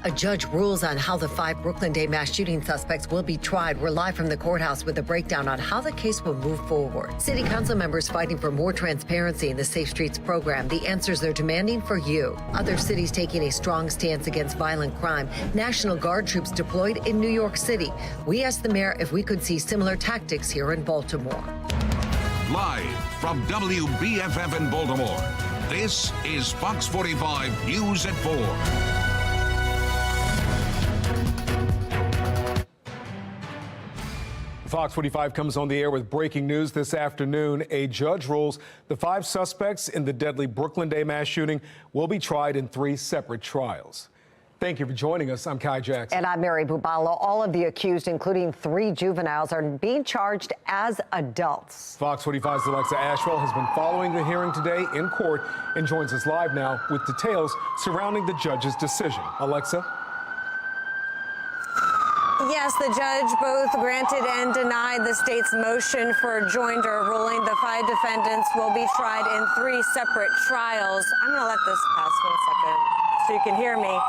A judge rules on how the 5 Brooklyn Day mass shooting suspects will be tried. We're live from the courthouse with a breakdown on how the case will move forward. City council members fighting for more transparency in the Safe Streets program. The answers they're demanding for you. Other cities taking a strong stance against violent crime. National Guard troops deployed in New York City. We asked the mayor if we could see similar tactics here in Baltimore. Live from WBFF in Baltimore, this is Fox 45 News at 4. Fox 45 comes on the air with breaking news this afternoon. A judge rules the 5 suspects in the deadly Brooklyn Day mass shooting will be tried in 3 separate trials. Thank you for joining us. I'm Kai Jackson. And I'm Mary Bubalo. All of the accused, including 3 juveniles, are being charged as adults. Fox 45's Alexa Ashwell has been following the hearing today in court and joins us live now with details surrounding the judge's decision. Alexa? Yes, the judge both granted and denied the state's motion for joinder, ruling the 5 defendants will be tried in 3 separate trials. I'm going to let this pass 1 second so you can hear me.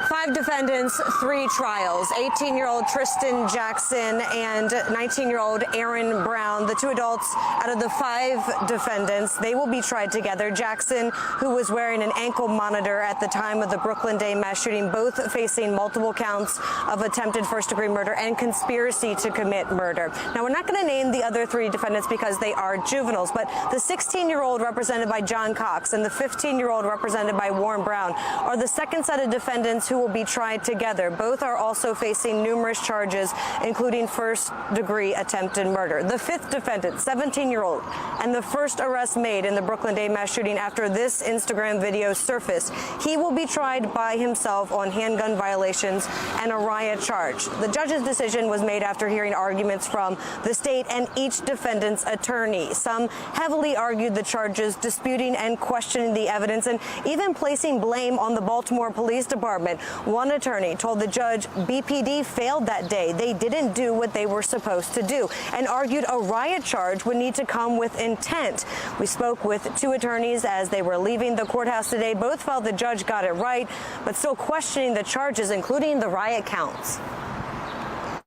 5 defendants, 3 trials. 18-year-old Tristan Jackson and 19-year-old Aaron Brown, the 2 adults out of the 5 defendants. They will be tried together. Jackson, who was wearing an ankle monitor at the time of the Brooklyn Day mass shooting, both facing multiple counts of attempted first-degree murder and conspiracy to commit murder. Now, we're not going to name the other 3 defendants because they are juveniles, but the 16-year-old represented by John Cox and the 15-year-old represented by Warren Brown are the second set of defendants who will be tried together. Both are also facing numerous charges, including first-degree attempted murder. The 5th defendant, 17-year-old, and the first arrest made in the Brooklyn Day mass shooting after this Instagram video surfaced. He will be tried by himself on handgun violations and a riot charge. The judge's decision was made after hearing arguments from the state and each defendant's attorney. Some heavily argued the charges, disputing and questioning the evidence, and even placing blame on the Baltimore Police Department. One attorney told the judge BPD failed that day. They didn't do what they were supposed to do, and argued a riot charge would need to come with intent. We spoke with 2 attorneys as they were leaving the courthouse today. Both felt the judge got it right, but still questioning the charges, including the riot counts.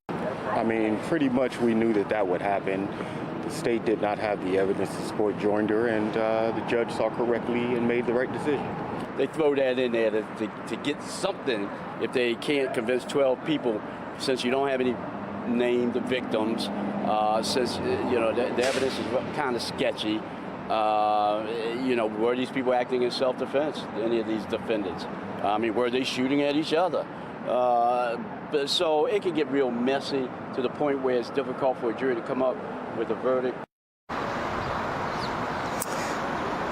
I mean, pretty much we knew that that would happen. The state did not have the evidence to support joinder, and the judge saw correctly and made the right decision. They throw that in there to get something if they can't convince 12 people, since you don't have any named victims, since, you know, the evidence is kind of sketchy. You know, were these people acting in self-defense, any of these defendants? I mean, were they shooting at each other? So it can get real messy to the point where it's difficult for a jury to come up with a verdict.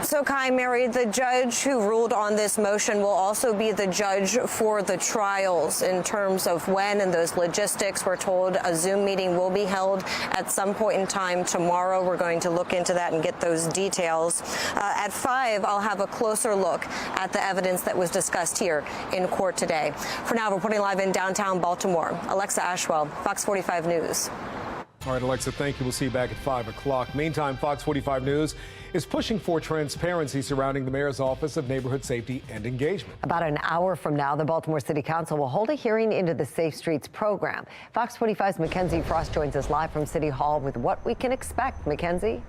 So, Kai, Mary, the judge who ruled on this motion will also be the judge for the trials in terms of when and those logistics. We're told a Zoom meeting will be held at some point in time tomorrow. We're going to look into that and get those details. At 5, I'll have a closer look at the evidence that was discussed here in court today. For now, reporting live in downtown Baltimore, Alexa Ashwell, Fox 45 News. All right, Alexa, thank you. We'll see you back at 5 o'clock. Meantime, Fox 45 News is pushing for transparency surrounding the mayor's Office of Neighborhood Safety and Engagement. About an hour from now, the Baltimore City Council will hold a hearing into the Safe Streets program. Fox 45's Mackenzie Frost joins us live from City Hall with what we can expect. Mackenzie?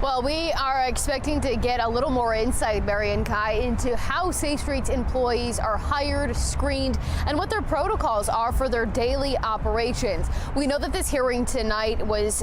Well, we are expecting to get a little more insight, Mary and Kai, into how Safe Streets employees are hired, screened, and what their protocols are for their daily operations. We know that this hearing tonight was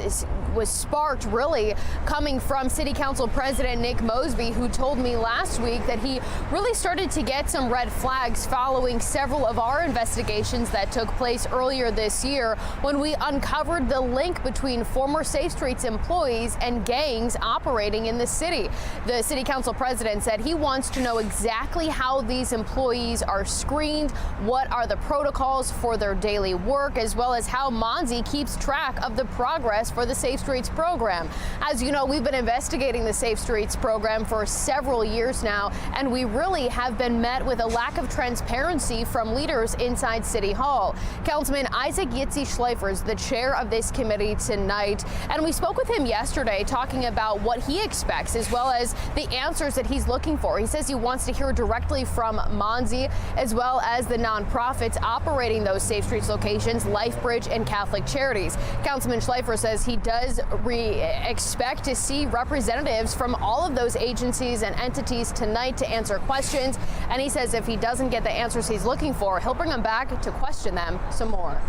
sparked really coming from City Council President Nick Mosby, who told me last week that he really started to get some red flags following several of our investigations that took place earlier this year when we uncovered the link between former Safe Streets employees and gangs operating in the city. The City Council President said he wants to know exactly how these employees are screened, what are the protocols for their daily work, as well as how Monzi keeps track of the progress for the Safe Streets program. As you know, we've been investigating the Safe Streets program for several years now, and we really have been met with a lack of transparency from leaders inside City Hall. Councilman Isaac Yitzi Schleifer is the chair of this committee tonight, and we spoke with him yesterday talking about about what he expects as well as the answers that he's looking for. He says he wants to hear directly from Monzi as well as the nonprofits operating those Safe Streets locations, LifeBridge and Catholic Charities. Councilman Schleifer says he does expect to see representatives from all of those agencies and entities tonight to answer questions. And he says if he doesn't get the answers he's looking for, he'll bring them back to question them some more.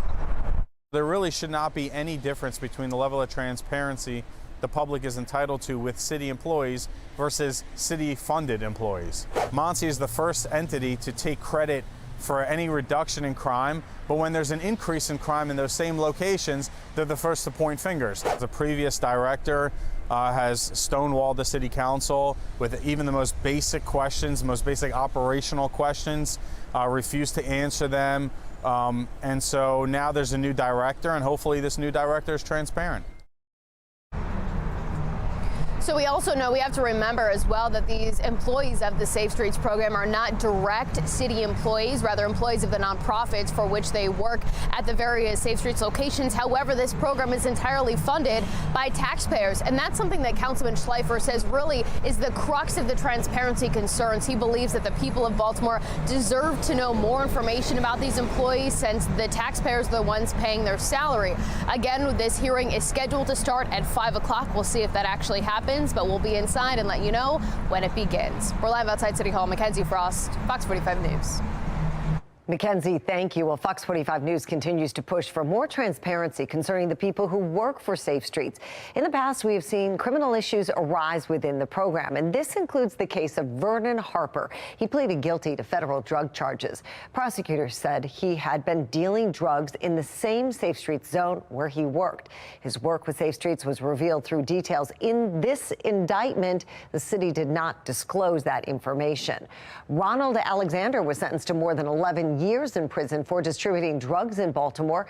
There really should not be any difference between the level of transparency the public is entitled to with city employees versus city-funded employees. Monzi is the first entity to take credit for any reduction in crime, but when there's an increase in crime in those same locations, they're the first to point fingers. The previous director has stonewalled the city council with even the most basic questions, most basic operational questions, refused to answer them. And so now there's a new director, and hopefully this new director is transparent. So we also know, we have to remember as well that these employees of the Safe Streets program are not direct city employees, rather employees of the nonprofits for which they work at the various Safe Streets locations. However, this program is entirely funded by taxpayers. And that's something that Councilman Schleifer says really is the crux of the transparency concerns. He believes that the people of Baltimore deserve to know more information about these employees since the taxpayers are the ones paying their salary. Again, this hearing is scheduled to start at 5 o'clock. We'll see if that actually happens, but we'll be inside and let you know when it begins. We're live outside City Hall. Mackenzie Frost, Fox 45 News. Mackenzie, thank you. Well, Fox 45 News continues to push for more transparency concerning the people who work for Safe Streets. In the past, we have seen criminal issues arise within the program, and this includes the case of Vernon Harper. He pleaded guilty to federal drug charges. Prosecutors said he had been dealing drugs in the same Safe Streets zone where he worked. His work with Safe Streets was revealed through details in this indictment. The city did not disclose that information. Ronald Alexander was sentenced to more than 11 years in prison for distributing drugs in Baltimore.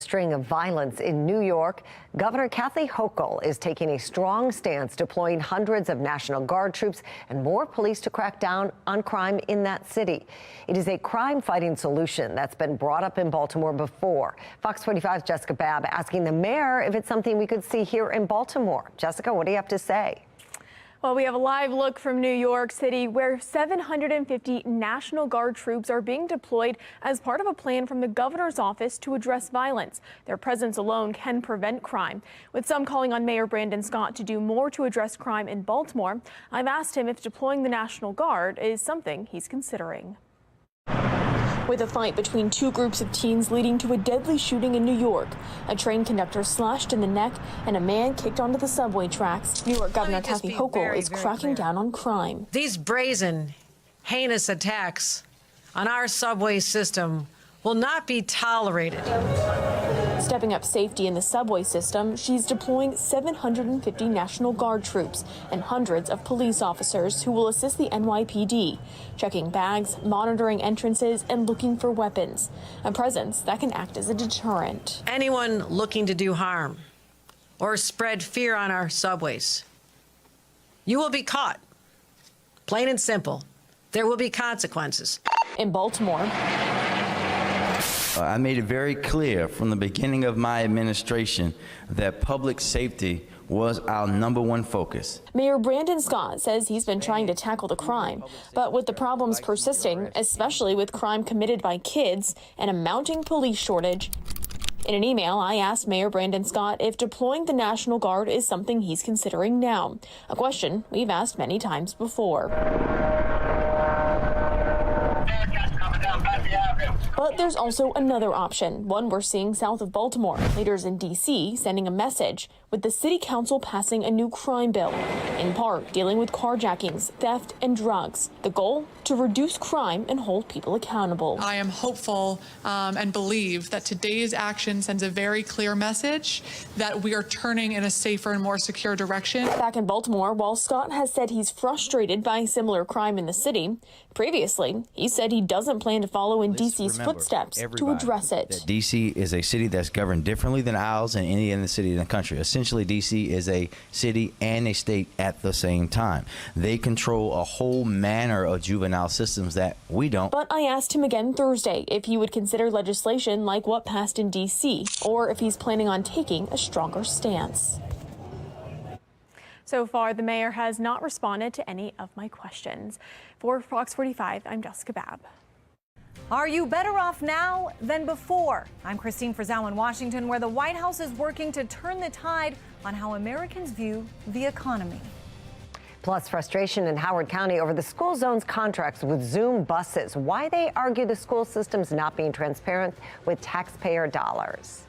String of violence in New York, Governor Kathy Hochul is taking a strong stance, deploying hundreds of National Guard troops and more police to crack down on crime in that city. It is a crime-fighting solution that's been brought up in Baltimore before. Fox 45's Jessica Babb asking the mayor if it's something we could see here in Baltimore. Jessica, what do you have to say? Well, we have a live look from New York City where 750 National Guard troops are being deployed as part of a plan from the governor's office to address violence. Their presence alone can prevent crime. With some calling on Mayor Brandon Scott to do more to address crime in Baltimore, I've asked him if deploying the National Guard is something he's considering. With a fight between two groups of teens leading to a deadly shooting in New York, a train conductor slashed in the neck and a man kicked onto the subway tracks. New York Governor Kathy Hochul is cracking down on crime. These brazen, heinous attacks on our subway system will not be tolerated. Stepping up safety in the subway system, she's deploying 750 National Guard troops and hundreds of police officers who will assist the NYPD, checking bags, monitoring entrances, and looking for weapons, a presence that can act as a deterrent. Anyone looking to do harm or spread fear on our subways, you will be caught. Plain and simple. There will be consequences. In Baltimore, I made it very clear from the beginning of my administration that public safety was our #1 focus. Mayor Brandon Scott says he's been trying to tackle the crime, but with the problems persisting, especially with crime committed by kids and a mounting police shortage. In an email, I asked Mayor Brandon Scott if deploying the National Guard is something he's considering now, a question we've asked many times before. But there's also another option, one we're seeing south of Baltimore. Leaders in D.C. sending a message, with the city council passing a new crime bill, in part dealing with carjackings, theft, and drugs. The goal? To reduce crime and hold people accountable. I am hopeful and believe that today's action sends a very clear message that we are turning in a safer and more secure direction. Back in Baltimore, while Scott has said he's frustrated by similar crime in the city, previously he said he doesn't plan to follow in D.C.'s footsteps to address it. D.C. is a city that's governed differently than ours and any other city in the country. Essentially, D.C. is a city and a state at the same time. They control a whole manner of juvenile systems that we don't. But I asked him again Thursday if he would consider legislation like what passed in D.C. or if he's planning on taking a stronger stance. So far, the mayor has not responded to any of my questions. For Fox 45, I'm Jessica Babb. Are you better off now than before? I'm Christine Frizzell in Washington, where the White House is working to turn the tide on how Americans view the economy. Plus, frustration in Howard County over the school zone's contracts with Zoom buses. Why they argue the school system's not being transparent with taxpayer dollars.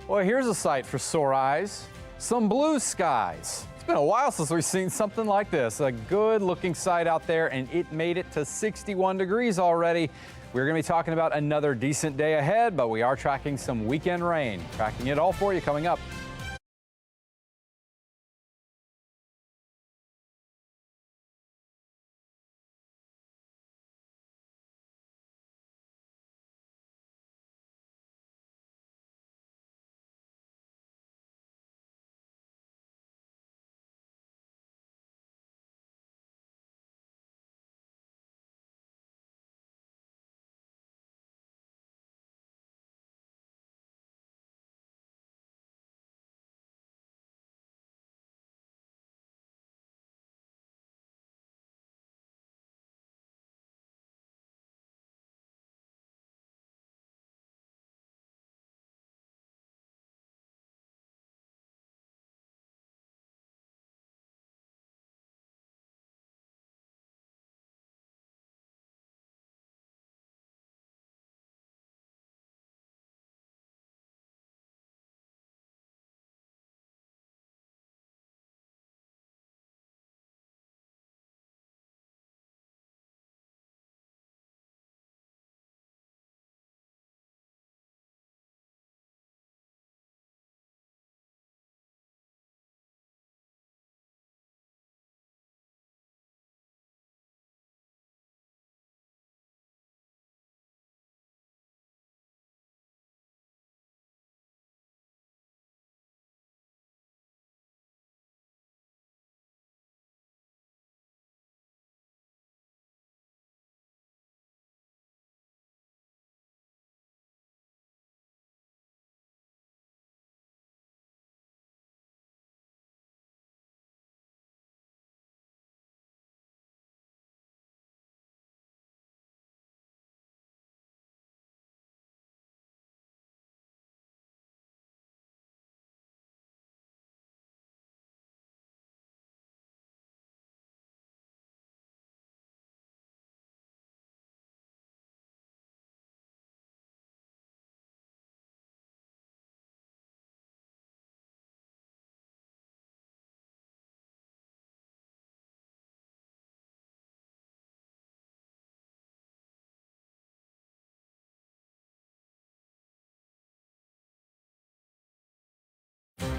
Well, here's a sight for sore eyes. Some blue skies. It's been a while since we've seen something like this. A good looking sight out there, and it made it to 61 degrees already. We're going to be talking about another decent day ahead, but we are tracking some weekend rain. Tracking it all for you coming up.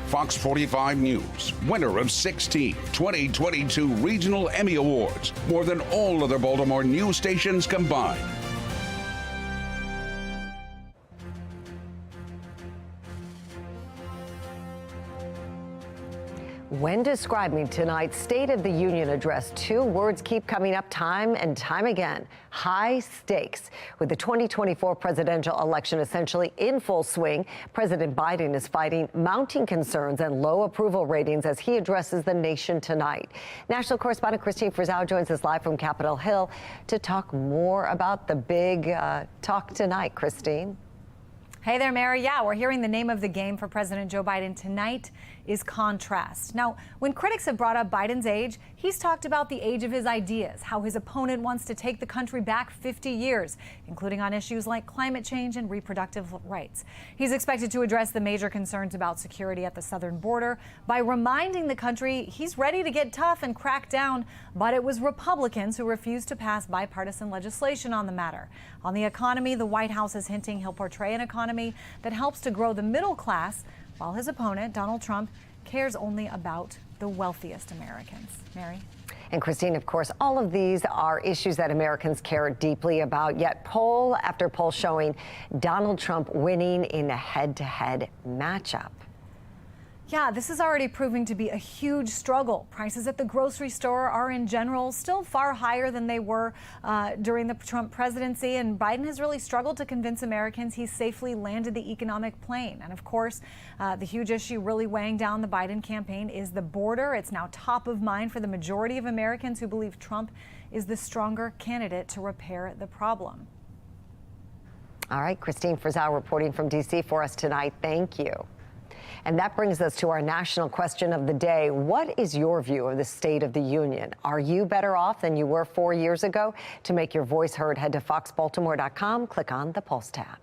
Fox 45 News, winner of 16 2022 Regional Emmy Awards, more than all other Baltimore news stations combined. When describing tonight's State of the Union address, two words keep coming up time and time again: high stakes. With the 2024 presidential election essentially in full swing, President Biden is fighting mounting concerns and low approval ratings as he addresses the nation tonight. National correspondent Christine Frizzell joins us live from Capitol Hill to talk more about the big talk tonight. Christine. Hey there, Mary. Yeah, we're hearing the name of the game for President Joe Biden tonight is contrast. Now, when critics have brought up Biden's age, he's talked about the age of his ideas, how his opponent wants to take the country back 50 years, including on issues like climate change and reproductive rights. He's expected to address the major concerns about security at the southern border by reminding the country he's ready to get tough and crack down, but it was Republicans who refused to pass bipartisan legislation on the matter. On the economy, the White House is hinting he'll portray an economy that helps to grow the middle class, while his opponent, Donald Trump, cares only about the wealthiest Americans. Mary? And Christine, of course, all of these are issues that Americans care deeply about, yet poll after poll showing Donald Trump winning in a head-to-head matchup. Yeah, this is already proving to be a huge struggle. Prices at the grocery store are in general still far higher than they were during the Trump presidency, and Biden has really struggled to convince Americans he's safely landed the economic plane. And of course, the huge issue really weighing down the Biden campaign is the border. It's now top of mind for the majority of Americans who believe Trump is the stronger candidate to repair the problem. All right, Christine Frizzell reporting from D.C. for us tonight. Thank you. And that brings us to our national question of the day. What is your view of the State of the Union? Are you better off than you were 4 years ago? To make your voice heard, head to foxbaltimore.com, click on the Pulse tab.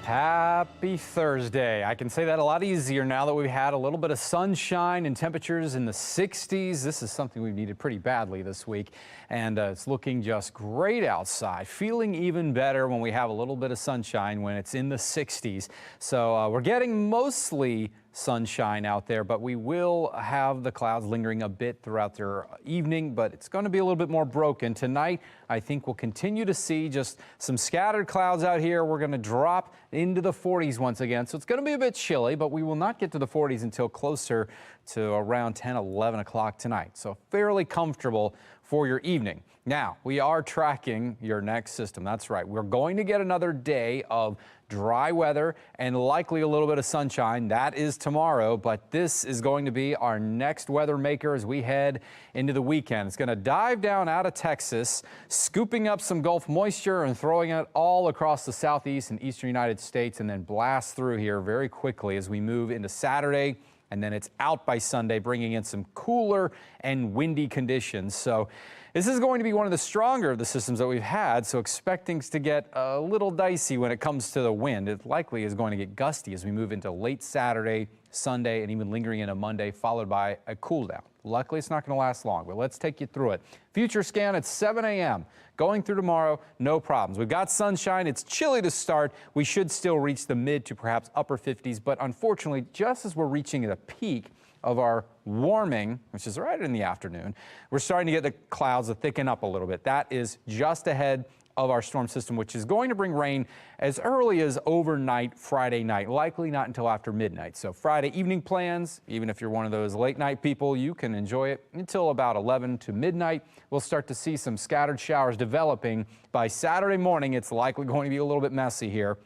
Happy Thursday. I can say that a lot easier now that we've had a little bit of sunshine and temperatures in the 60s. This is something we've needed pretty badly this week, and it's looking just great outside. Feeling even better when we have a little bit of sunshine when it's in the 60s. So we're getting mostly sunshine out there, but we will have the clouds lingering a bit throughout their evening, but it's going to be a little bit more broken. Tonight, I think we'll continue to see just some scattered clouds out here. We're going to drop into the 40s once again, so it's going to be a bit chilly, but we will not get to the 40s until closer to around 10, 11 o'clock tonight. So fairly comfortable for your evening. Now, we are tracking your next system. That's right. We're going to get another day of dry weather and likely a little bit of sunshine. That is tomorrow, but this is going to be our next weather maker as we head into the weekend. It's going to dive down out of Texas, scooping up some Gulf moisture and throwing it all across the southeast and eastern United States, and then blast through here very quickly as we move into Saturday. And then it's out by Sunday, bringing in some cooler and windy conditions. So this is going to be one of the stronger of the systems that we've had, so expect things to get a little dicey when it comes to the wind. It likely is going to get gusty as we move into late Saturday, Sunday, and even lingering into Monday, followed by a cool down. Luckily, it's not going to last long, but let's take you through it. Future scan at 7 a.m. Going through tomorrow, no problems. We've got sunshine. It's chilly to start. We should still reach the mid to perhaps upper 50s, but unfortunately, just as we're reaching the peak of our warming, which is right in the afternoon, we're starting to get the clouds to thicken up a little bit. That is just ahead of our storm system, which is going to bring rain as early as overnight Friday night, likely not until after midnight. So Friday evening plans, even if you're one of those late night people, you can enjoy it until about 11 to midnight. We'll start to see some scattered showers developing by Saturday morning. It's likely going to be a little bit messy here.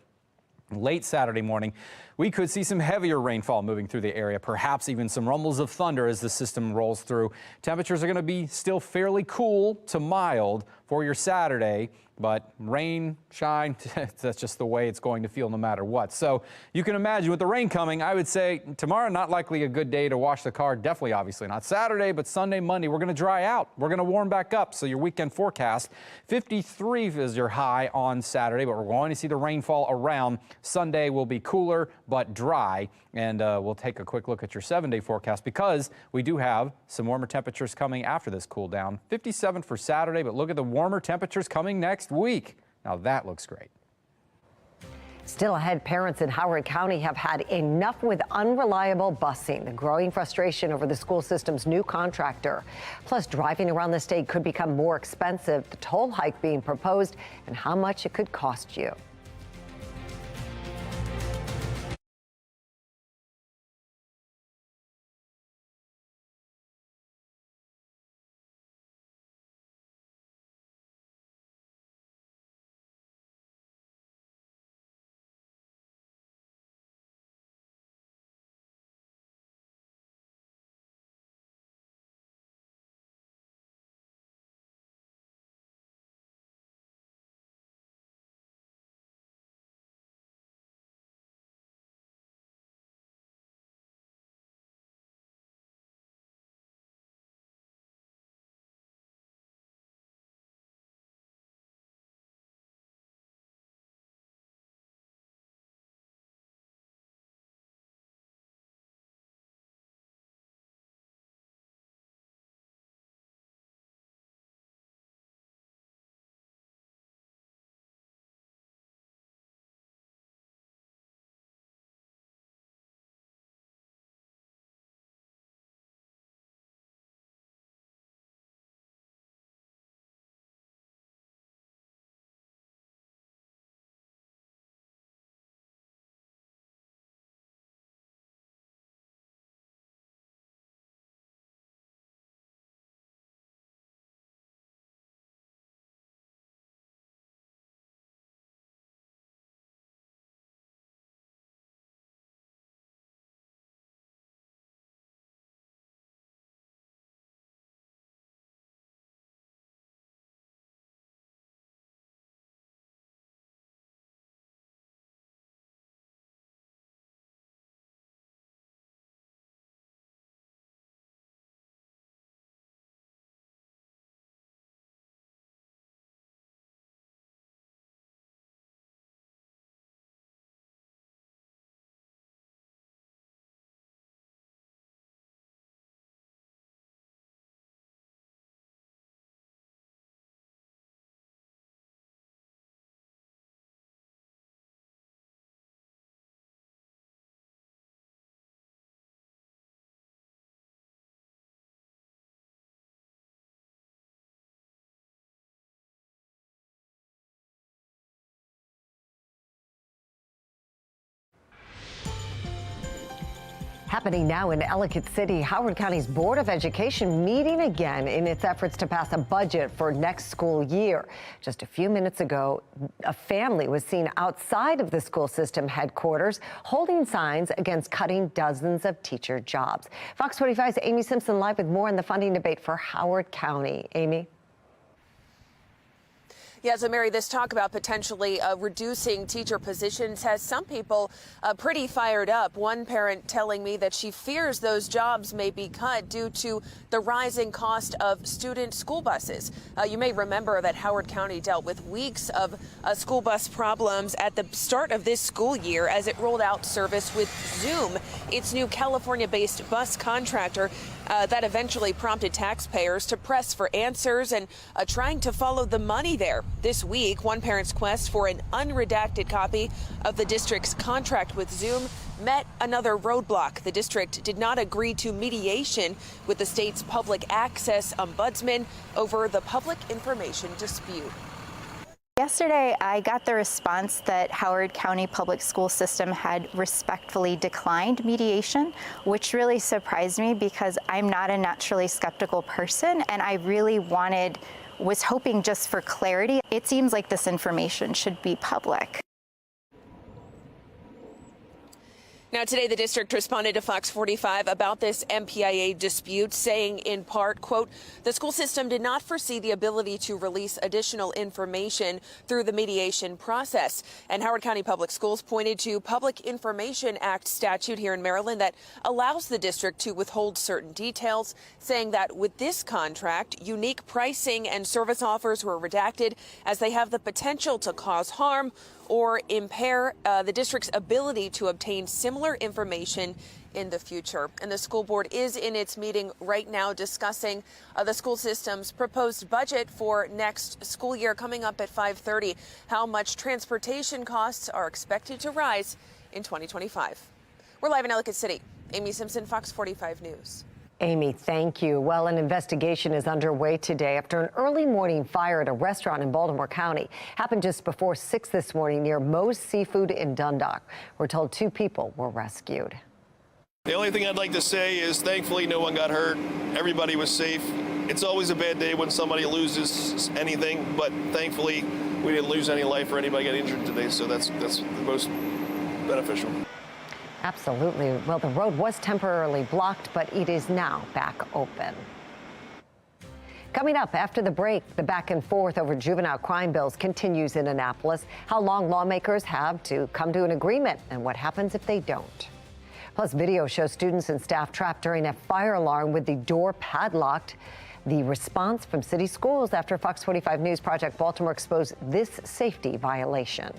Late Saturday morning, we could see some heavier rainfall moving through the area, perhaps even some rumbles of thunder as the system rolls through. Temperatures are going to be still fairly cool to mild for your Saturday, but rain, shine, that's just the way it's going to feel no matter what. So you can imagine with the rain coming, I would say tomorrow not likely a good day to wash the car. Definitely, obviously not Saturday, but Sunday, Monday, we're going to dry out. We're going to warm back up. So your weekend forecast, 53 is your high on Saturday, but we're going to see the rainfall around. Sunday will be cooler, but dry. And we'll take a quick look at your 7-day forecast because we do have some warmer temperatures coming after this cool down. 57 for Saturday, but look at the warmer temperatures coming next week. Now that looks great. Still ahead, parents in Howard County have had enough with unreliable busing. The growing frustration over the school system's new contractor. Plus, driving around the state could become more expensive. The toll hike being proposed and how much it could cost you. Happening now in Ellicott City, Howard County's Board of Education meeting again in its efforts to pass a budget for next school year. Just a few minutes ago, a family was seen outside of the school system headquarters holding signs against cutting dozens of teacher jobs. Fox 45's Amy Simpson live with more on the funding debate for Howard County. Amy. Yeah, so Mary, this talk about potentially reducing teacher positions has some people pretty fired up. One parent telling me that she fears those jobs may be cut due to the rising cost of student school buses. You may remember that Howard County dealt with weeks of school bus problems at the start of this school year as it rolled out service with Zoom, its new California-based bus contractor. That eventually prompted taxpayers to press for answers and trying to follow the money there. This week, one parent's quest for an unredacted copy of the district's contract with Zoom met another roadblock. The district did not agree to mediation with the state's public access ombudsman over the public information dispute. Yesterday, I got the response that Howard County Public School System had respectfully declined mediation, which really surprised me because I'm not a naturally skeptical person, and I really was hoping just for clarity. It seems like this information should be public. Now, today, the district responded to Fox 45 about this MPIA dispute, saying in part, quote, the school system did not foresee the ability to release additional information through the mediation process. And Howard County Public Schools pointed to Public Information Act statute here in Maryland that allows the district to withhold certain details, saying that with this contract, unique pricing and service offers were redacted as they have the potential to cause harm or impair the district's ability to obtain similar information in the future. And the school board is in its meeting right now discussing the school system's proposed budget for next school year coming up at 5:30. How much transportation costs are expected to rise in 2025. We're live in Ellicott City. Amy Simpson, Fox 45 News. Amy, thank you. Well, an investigation is underway today after an early morning fire at a restaurant in Baltimore County. Happened just before 6 this morning near Moe's Seafood in Dundalk. We're told 2 people were rescued. The only thing I'd like to say is thankfully no one got hurt. Everybody was safe. It's always a bad day when somebody loses anything, but thankfully we didn't lose any life or anybody got injured today, so that's the most beneficial. Absolutely. Well, the road was temporarily blocked, but it is now back open. Coming up after the break, the back and forth over juvenile crime bills continues in Annapolis. How long lawmakers have to come to an agreement and what happens if they don't. Plus, video shows students and staff trapped during a fire alarm with the door padlocked. The response from city schools after Fox 45 News Project Baltimore exposed this safety violation.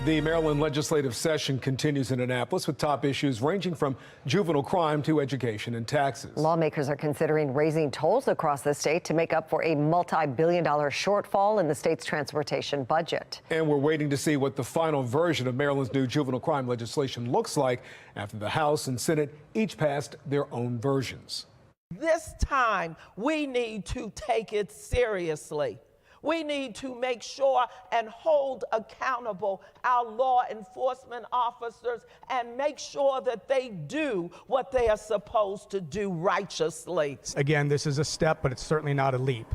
The Maryland legislative session continues in Annapolis with top issues ranging from juvenile crime to education and taxes. Lawmakers are considering raising tolls across the state to make up for a multi-billion-dollar shortfall in the state's transportation budget. And we're waiting to see what the final version of Maryland's new juvenile crime legislation looks like after the House and Senate each passed their own versions. This time, we need to take it seriously. We need to make sure and hold accountable our law enforcement officers and make sure that they do what they are supposed to do righteously. Again, this is a step, but it's certainly not a leap.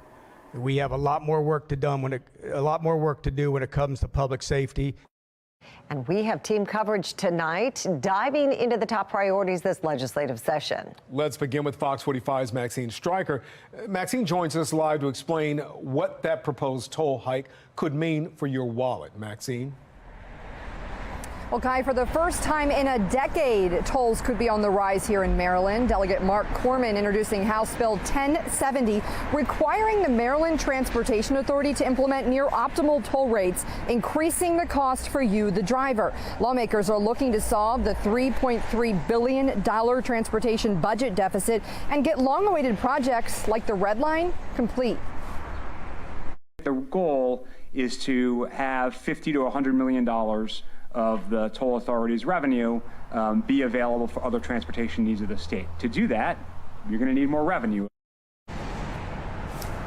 We have a lot more work to do when it comes to public safety. And we have team coverage tonight, diving into the top priorities this legislative session. Let's begin with Fox 45's Maxine Stryker. Maxine joins us live to explain what that proposed toll hike could mean for your wallet. Maxine. Well, Kai, for the first time in a decade, tolls could be on the rise here in Maryland. Delegate Mark Corman introducing House Bill 1070, requiring the Maryland Transportation Authority to implement near optimal toll rates, increasing the cost for you, the driver. Lawmakers are looking to solve the $3.3 billion transportation budget deficit and get long-awaited projects like the Red Line complete. The goal is to have $50 to $100 million of the toll authority's revenue be available for other transportation needs of the state. To do that, you're going to need more revenue.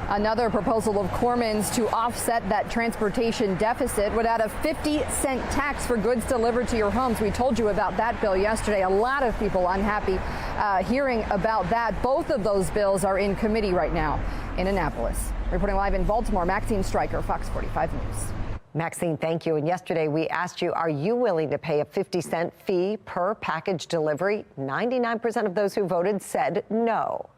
Another proposal of Corman's to offset that transportation deficit would add a 50-cent tax for goods delivered to your homes. We told you about that bill yesterday. A lot of people unhappy hearing about that. Both of those bills are in committee right now in Annapolis. Reporting live in Baltimore, Maxine Stryker, Fox 45 News. Maxine, thank you. And yesterday we asked you, are you willing to pay a 50-cent fee per package delivery? 99% of those who voted said no.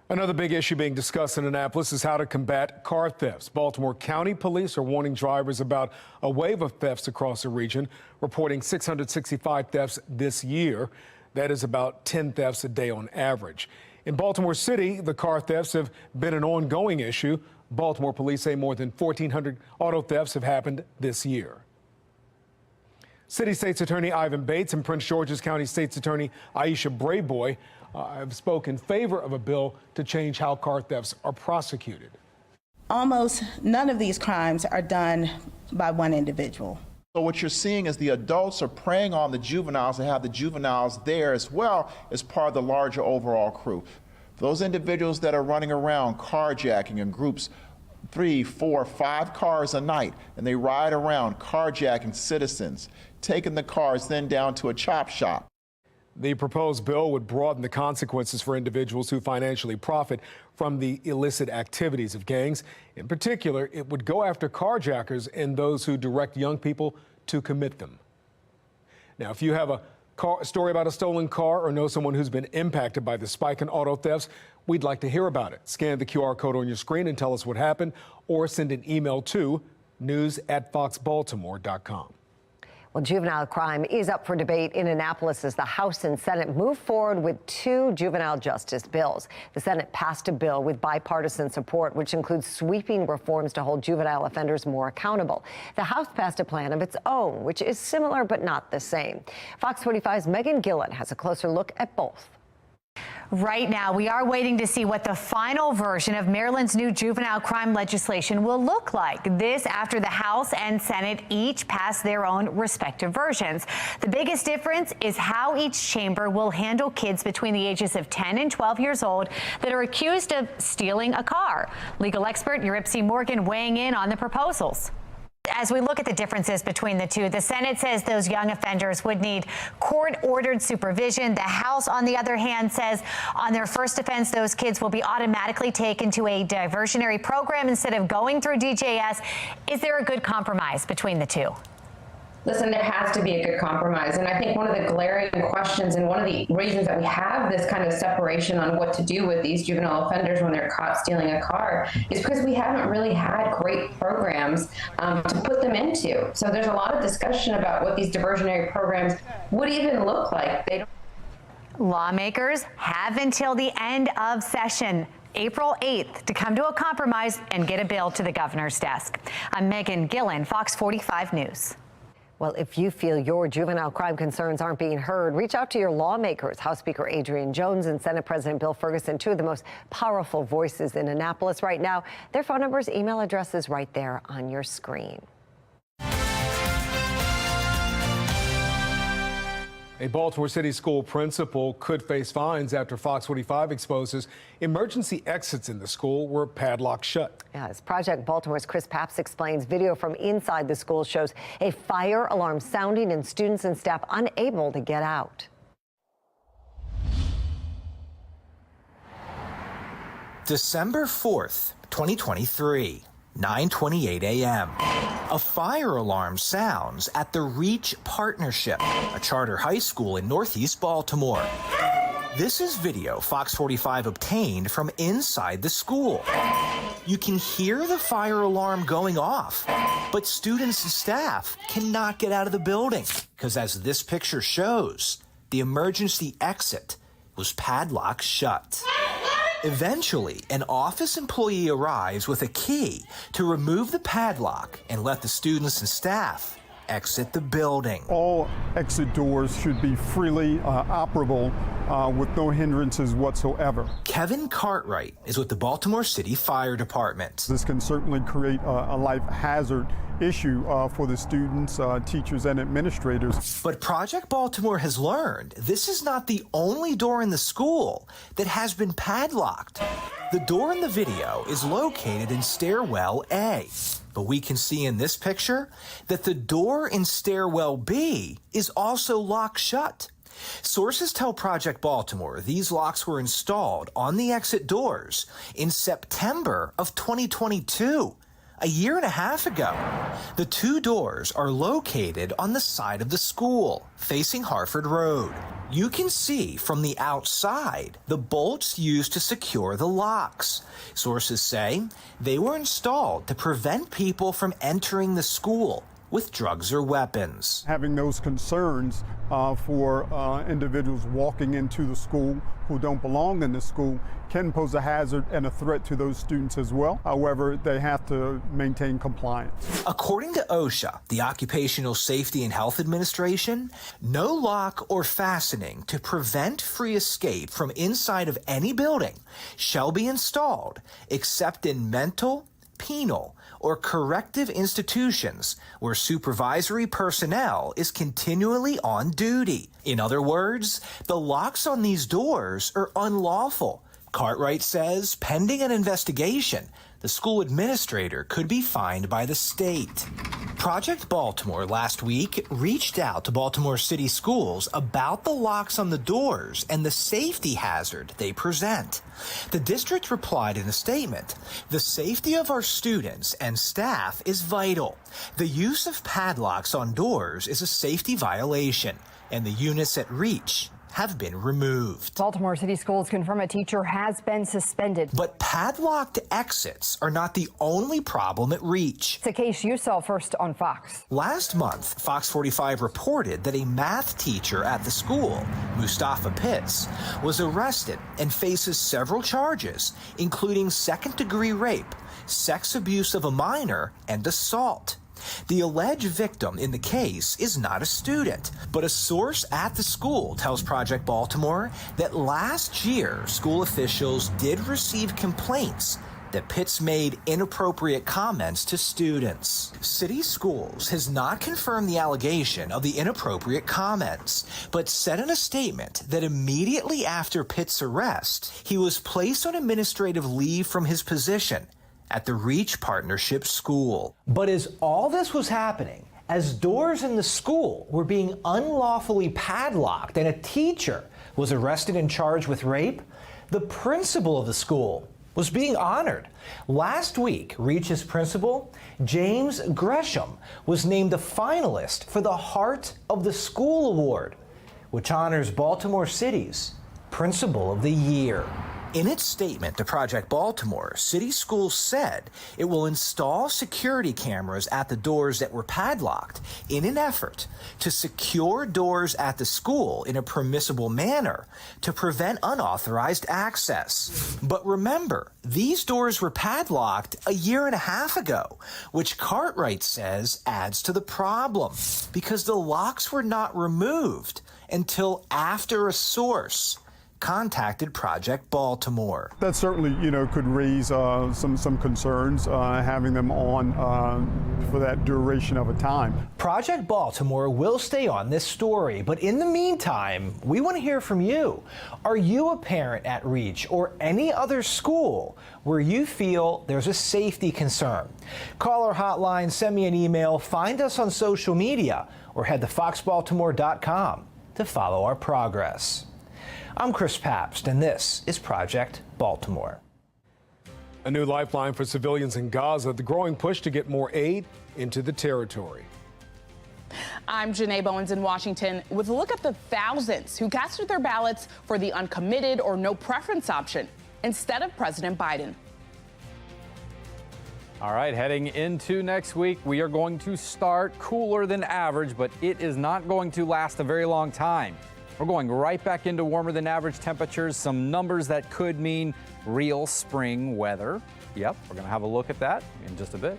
Another big issue being discussed in Annapolis is how to combat car thefts. Baltimore County Police are warning drivers about a wave of thefts across the region, reporting 665 thefts this year. That is about 10 thefts a day on average. In Baltimore City, the car thefts have been an ongoing issue. Baltimore police say more than 1,400 auto thefts have happened this year. City State's Attorney Ivan Bates and Prince George's County State's Attorney Aisha Brayboy have spoken in favor of a bill to change how car thefts are prosecuted. Almost none of these crimes are done by one individual. So what you're seeing is the adults are preying on the juveniles and have the juveniles there as well as part of the larger overall crew. Those individuals that are running around carjacking in groups 3, 4, 5 cars a night, and they ride around carjacking citizens, taking the cars then down to a chop shop. The proposed bill would broaden the consequences for individuals who financially profit from the illicit activities of gangs. In particular, it would go after carjackers and those who direct young people to commit them. Now, if you have a story about a stolen car or know someone who's been impacted by the spike in auto thefts, we'd like to hear about it. Scan the QR code on your screen and tell us what happened, or send an email to news@foxbaltimore.com. Well, juvenile crime is up for debate in Annapolis as the House and Senate move forward with 2 juvenile justice bills. The Senate passed a bill with bipartisan support, which includes sweeping reforms to hold juvenile offenders more accountable. The House passed a plan of its own, which is similar but not the same. Fox 45's Megan Gillen has a closer look at both. Right now, we are waiting to see what the final version of Maryland's new juvenile crime legislation will look like. This after the House and Senate each passed their own respective versions. The biggest difference is how each chamber will handle kids between the ages of 10 and 12 years old that are accused of stealing a car. Legal expert Yuripsi Morgan weighing in on the proposals. As we look at the differences between the two, the Senate says those young offenders would need court-ordered supervision. The House, on the other hand, says on their first offense, those kids will be automatically taken to a diversionary program instead of going through DJS. Is there a good compromise between the two? Listen, there has to be a good compromise. And I think one of the glaring questions and one of the reasons that we have this kind of separation on what to do with these juvenile offenders when they're caught stealing a car is because we haven't really had great programs to put them into. So there's a lot of discussion about what these diversionary programs would even look like. Lawmakers have until the end of session, April 8th, to come to a compromise and get a bill to the governor's desk. I'm Megan Gillen, Fox 45 News. Well, if you feel your juvenile crime concerns aren't being heard, reach out to your lawmakers. House Speaker Adrian Jones and Senate President Bill Ferguson, two of the most powerful voices in Annapolis right now. Their phone numbers, email addresses right there on your screen. A Baltimore City school principal could face fines after Fox 45 exposes emergency exits in the school were padlocked shut. As Project Baltimore's Chris Papps explains, video from inside the school shows a fire alarm sounding and students and staff unable to get out. December 4th, 2023. 9:28 a.m. A fire alarm sounds at the Reach Partnership, a charter high school in Northeast Baltimore. This is video Fox 45 obtained from inside the school. You can hear the fire alarm going off, but students and staff cannot get out of the building because, as this picture shows, the emergency exit was padlocked shut. Eventually, an office employee arrives with a key to remove the padlock and let the students and staff exit the building. All exit doors should be freely operable with no hindrances whatsoever. Kevin Cartwright is with the Baltimore City Fire Department. This can certainly create a life hazard issue for the students, teachers, and administrators. But Project Baltimore has learned this is not the only door in the school that has been padlocked. The door in the video is located in stairwell A, but we can see in this picture that the door in stairwell B is also locked shut. Sources tell Project Baltimore these locks were installed on the exit doors in September of 2022. A year and a half ago. The two doors are located on the side of the school, facing Harford Road. You can see from the outside the bolts used to secure the locks. Sources say they were installed to prevent people from entering the school with drugs or weapons. Having those concerns for individuals walking into the school who don't belong in the school can pose a hazard and a threat to those students as well. However, they have to maintain compliance. According to OSHA, the Occupational Safety and Health Administration, no lock or fastening to prevent free escape from inside of any building shall be installed except in mental, penal, or corrective institutions where supervisory personnel is continually on duty. In other words, the locks on these doors are unlawful. Cartwright says, pending an investigation, the school administrator could be fined by the state. Project Baltimore last week reached out to Baltimore City schools about the locks on the doors and the safety hazard they present. The district replied in a statement, "The safety of our students and staff is vital. The use of padlocks on doors is a safety violation, and the units at Reach have been removed." Baltimore City Schools confirm a teacher has been suspended. But padlocked exits are not the only problem at Reach. It's a case you saw first on Fox. Last month, Fox 45 reported that a math teacher at the school, Mustafa Pitts, was arrested and faces several charges, including second-degree rape, sex abuse of a minor, and assault. The alleged victim in the case is not a student, but a source at the school tells Project Baltimore that last year school officials did receive complaints that Pitts made inappropriate comments to students. City Schools has not confirmed the allegation of the inappropriate comments, but said in a statement that immediately after Pitts' arrest, he was placed on administrative leave from his position at the Reach Partnership School. But as all this was happening, as doors in the school were being unlawfully padlocked and a teacher was arrested and charged with rape, the principal of the school was being honored. Last week, Reach's principal, James Gresham, was named a finalist for the Heart of the School Award, which honors Baltimore City's Principal of the Year. In its statement to Project Baltimore, City Schools said it will install security cameras at the doors that were padlocked in an effort to secure doors at the school in a permissible manner to prevent unauthorized access. But remember, these doors were padlocked a year and a half ago, which Cartwright says adds to the problem because the locks were not removed until after a source contacted Project Baltimore. That certainly, could raise some concerns having them on for that duration of a time. Project Baltimore will stay on this story, but in the meantime, we want to hear from you. Are you a parent at Reach or any other school where you feel there's a safety concern? Call our hotline, send me an email, find us on social media, or head to foxbaltimore.com to follow our progress. I'm Chris Pabst, and this is Project Baltimore. A new lifeline for civilians in Gaza, the growing push to get more aid into the territory. I'm Janae Bowens in Washington with a look at the thousands who casted their ballots for the uncommitted or no preference option instead of President Biden. All right, heading into next week, we are going to start cooler than average, but it is not going to last a very long time. We're going right back into warmer than average temperatures, some numbers that could mean real spring weather. Yep, we're going to have a look at that in just a bit.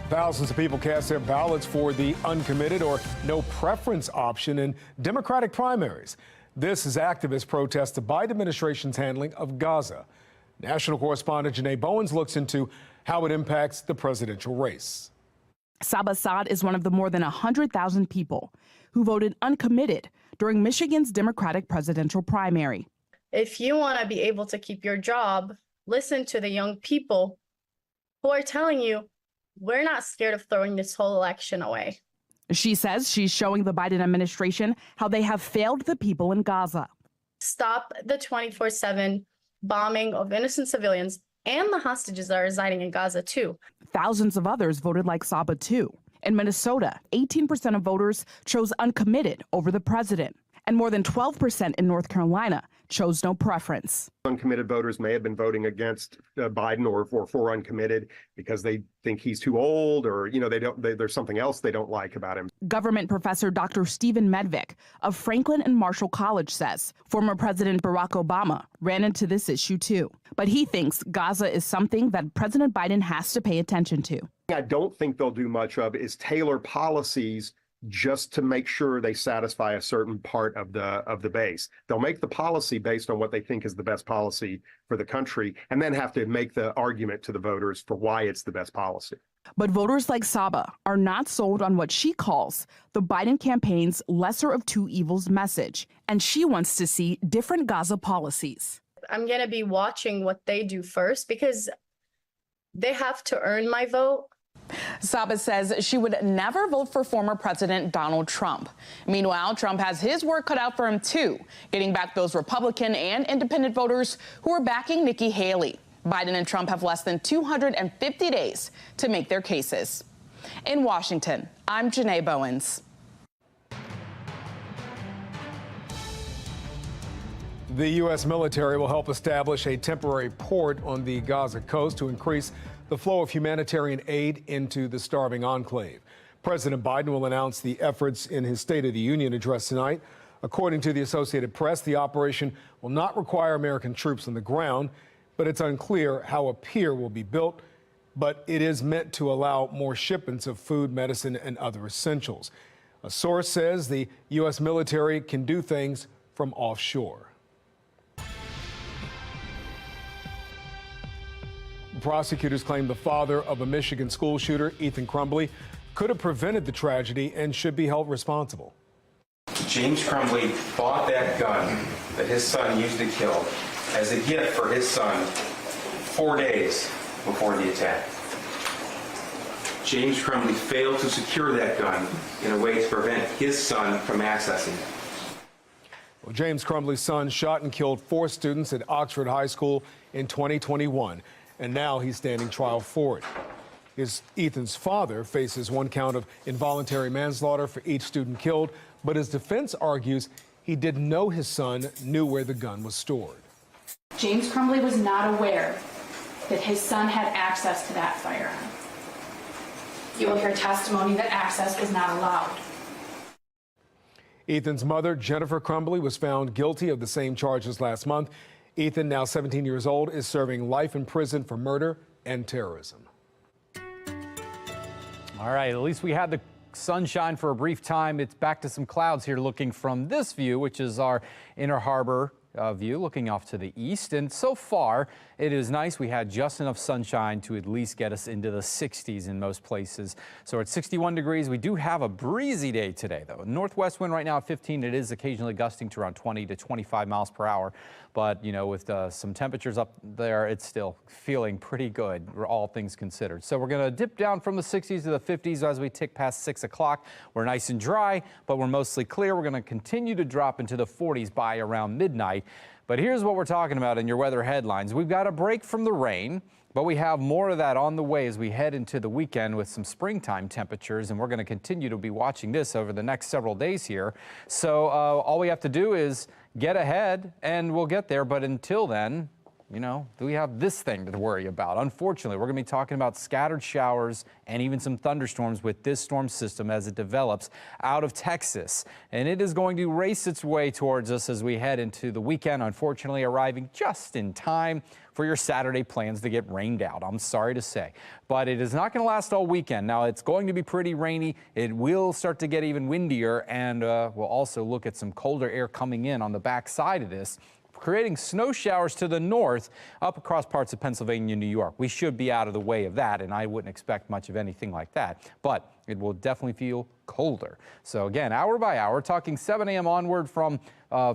Thousands of people cast their ballots for the uncommitted or no preference option in Democratic primaries. This is activists protest the Biden administration's handling of Gaza. National correspondent Janae Bowens looks into how it impacts the presidential race. Saba Saad is one of the more than 100,000 people who voted uncommitted during Michigan's Democratic presidential primary. If you want to be able to keep your job, listen to the young people who are telling you, we're not scared of throwing this whole election away. She says she's showing the Biden administration how they have failed the people in Gaza. Stop the 24/7 bombing of innocent civilians and the hostages that are residing in Gaza, too. Thousands of others voted like Saba, too. In Minnesota, 18% of voters chose uncommitted over the president, and more than 12% in North Carolina chose no preference. Uncommitted voters may have been voting against Biden or for uncommitted because they think he's too old, or there's something else they don't like about him. Government professor Dr. Stephen Medvick of Franklin and Marshall College says former President Barack Obama ran into this issue too, but he thinks Gaza is something that President Biden has to pay attention to. I don't think they'll do much of is tailor policies just to make sure they satisfy a certain part of the base. They'll make the policy based on what they think is the best policy for the country, and then have to make the argument to the voters for why it's the best policy. But voters like Saba are not sold on what she calls the Biden campaign's lesser of two evils message, and she wants to see different Gaza policies. I'm going to be watching what they do first because they have to earn my vote. Saba says she would never vote for former President Donald Trump. Meanwhile, Trump has his work cut out for him, too, getting back those Republican and independent voters who are backing Nikki Haley. Biden and Trump have less than 250 days to make their cases. In Washington, I'm Janae Bowens. The U.S. military will help establish a temporary port on the Gaza coast to increase the flow of humanitarian aid into the starving enclave. President Biden will announce the efforts in his State of the Union address tonight. According to the Associated Press, the operation will not require American troops on the ground, but it's unclear how a pier will be built. But it is meant to allow more shipments of food, medicine, and other essentials. A source says the U.S. military can do things from offshore. Prosecutors claim the father of a Michigan school shooter, Ethan Crumbley, could have prevented the tragedy and should be held responsible. James Crumbley bought that gun that his son used to kill as a gift for his son 4 days before the attack. James Crumbley failed to secure that gun in a way to prevent his son from accessing it. Well, James Crumbley's son shot and killed 4 students at Oxford High School in 2021. And now he's standing trial for it. Ethan's father faces 1 count of involuntary manslaughter for each student killed, but his defense argues he didn't know his son knew where the gun was stored. James Crumbley was not aware that his son had access to that firearm. You will hear testimony that access was not allowed. Ethan's mother, Jennifer Crumbley, was found guilty of the same charges last month. Ethan, now 17 years old, is serving life in prison for murder and terrorism. All right, at least we had the sunshine for a brief time. It's back to some clouds here looking from this view, which is our Inner Harbor view looking off to the east. And so far, it is nice. We had just enough sunshine to at least get us into the 60s in most places. So at 61 degrees, we do have a breezy day today, though. Northwest wind right now at 15. It is occasionally gusting to around 20 to 25 miles per hour. But, you know, with some temperatures up there, it's still feeling pretty good, all things considered. So we're going to dip down from the 60s to the 50s as we tick past 6 o'clock. We're nice and dry, but we're mostly clear. We're going to continue to drop into the 40s by around midnight. But here's what we're talking about in your weather headlines. We've got a break from the rain, but we have more of that on the way as we head into the weekend with some springtime temperatures, and we're going to continue to be watching this over the next several days here. So all we have to do is get ahead, and we'll get there. But until then, you know, we have this thing to worry about. Unfortunately, we're going to be talking about scattered showers and even some thunderstorms with this storm system as it develops out of Texas. And it is going to race its way towards us as we head into the weekend, unfortunately arriving just in time for your Saturday plans to get rained out. I'm sorry to say, but it is not going to last all weekend. Now, it's going to be pretty rainy. It will start to get even windier, and we'll also look at some colder air coming in on the back side of this, creating snow showers to the north up across parts of Pennsylvania and New York. We should be out of the way of that, and I wouldn't expect much of anything like that, but it will definitely feel colder. So again, hour by hour, talking 7 a.m. onward from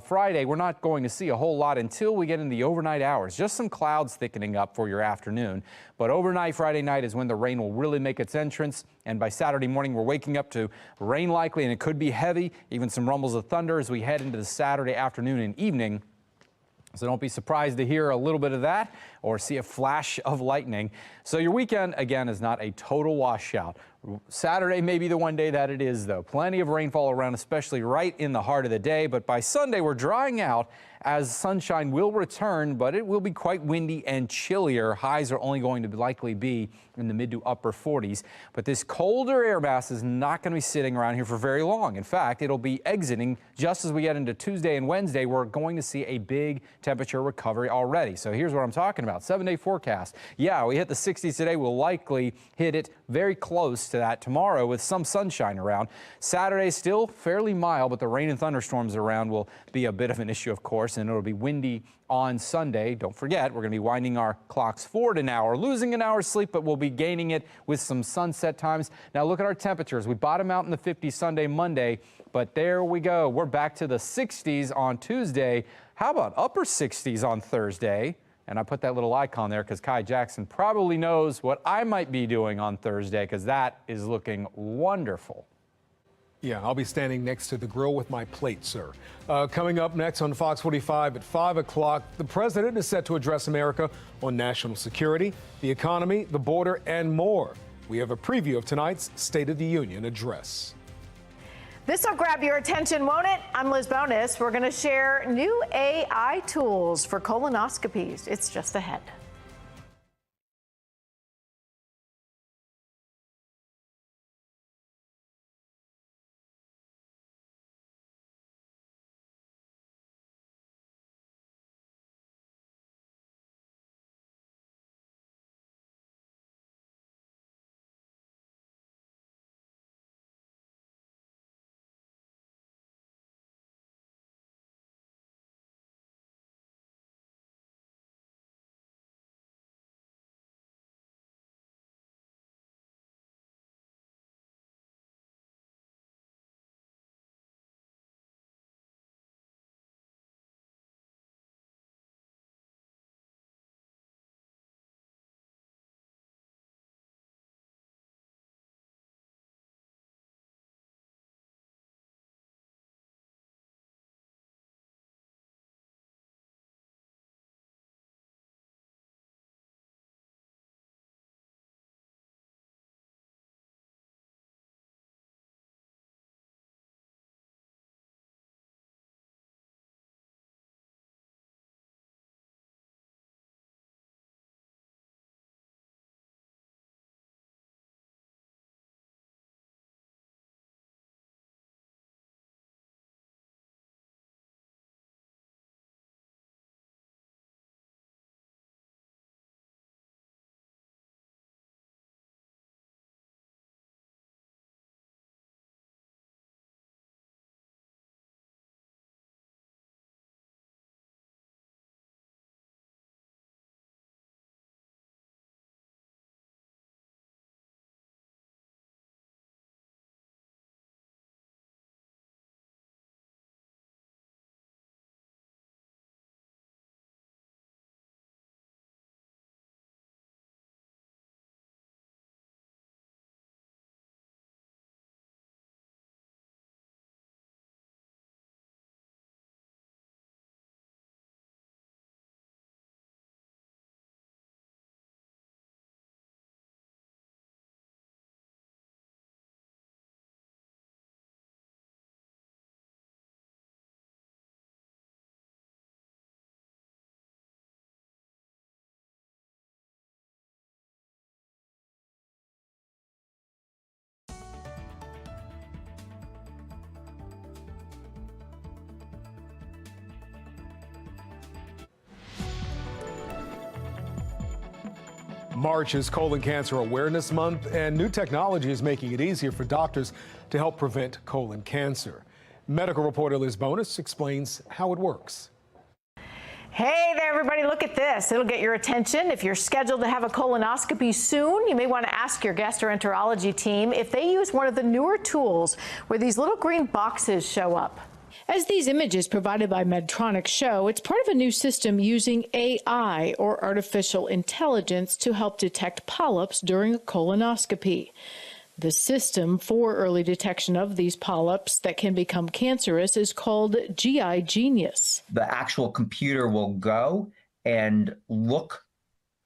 Friday, we're not going to see a whole lot until we get in the overnight hours. Just some clouds thickening up for your afternoon. But overnight, Friday night is when the rain will really make its entrance. And by Saturday morning, we're waking up to rain likely, and it could be heavy, even some rumbles of thunder as we head into the Saturday afternoon and evening. So don't be surprised to hear a little bit of that or see a flash of lightning. So your weekend, again, is not a total washout. Saturday may be the one day that it is, though. Plenty of rainfall around, especially right in the heart of the day. But by Sunday, we're drying out as sunshine will return, but it will be quite windy and chillier. Highs are only going to likely be in the mid to upper 40s. But this colder air mass is not going to be sitting around here for very long. In fact, it'll be exiting just as we get into Tuesday and Wednesday. We're going to see a big temperature recovery already. So here's what I'm talking about. 7-day forecast. Yeah, we hit the 60s today. We'll likely hit it very close to that tomorrow with some sunshine around. Saturday still fairly mild, but the rain and thunderstorms around will be a bit of an issue, of course, and it'll be windy on Sunday. Don't forget, we're going to be winding our clocks forward an hour, losing an hour's sleep, but we'll be gaining it with some sunset times. Now look at our temperatures. We bottom out in the 50s Sunday, Monday, but there we go. We're back to the 60s on Tuesday. How about upper 60s on Thursday? And I put that little icon there because Kai Jackson probably knows what I might be doing on Thursday, because that is looking wonderful. Yeah, I'll be standing next to the grill with my plate, sir. Coming up next on Fox 45 at 5 o'clock, the president is set to address America on national security, the economy, the border, and more. We have a preview of tonight's State of the Union address. This will grab your attention, won't it? I'm Liz Bonus. We're going to share new AI tools for colonoscopies. It's just ahead. March is Colon Cancer Awareness Month, and new technology is making it easier for doctors to help prevent colon cancer. Medical reporter Liz Bonus explains how it works. Hey there, everybody, look at this. It'll get your attention. If you're scheduled to have a colonoscopy soon, you may want to ask your gastroenterology team if they use one of the newer tools where these little green boxes show up. As these images provided by Medtronic show, it's part of a new system using AI, or artificial intelligence, to help detect polyps during a colonoscopy. The system for early detection of these polyps that can become cancerous is called GI Genius. The actual computer will go and look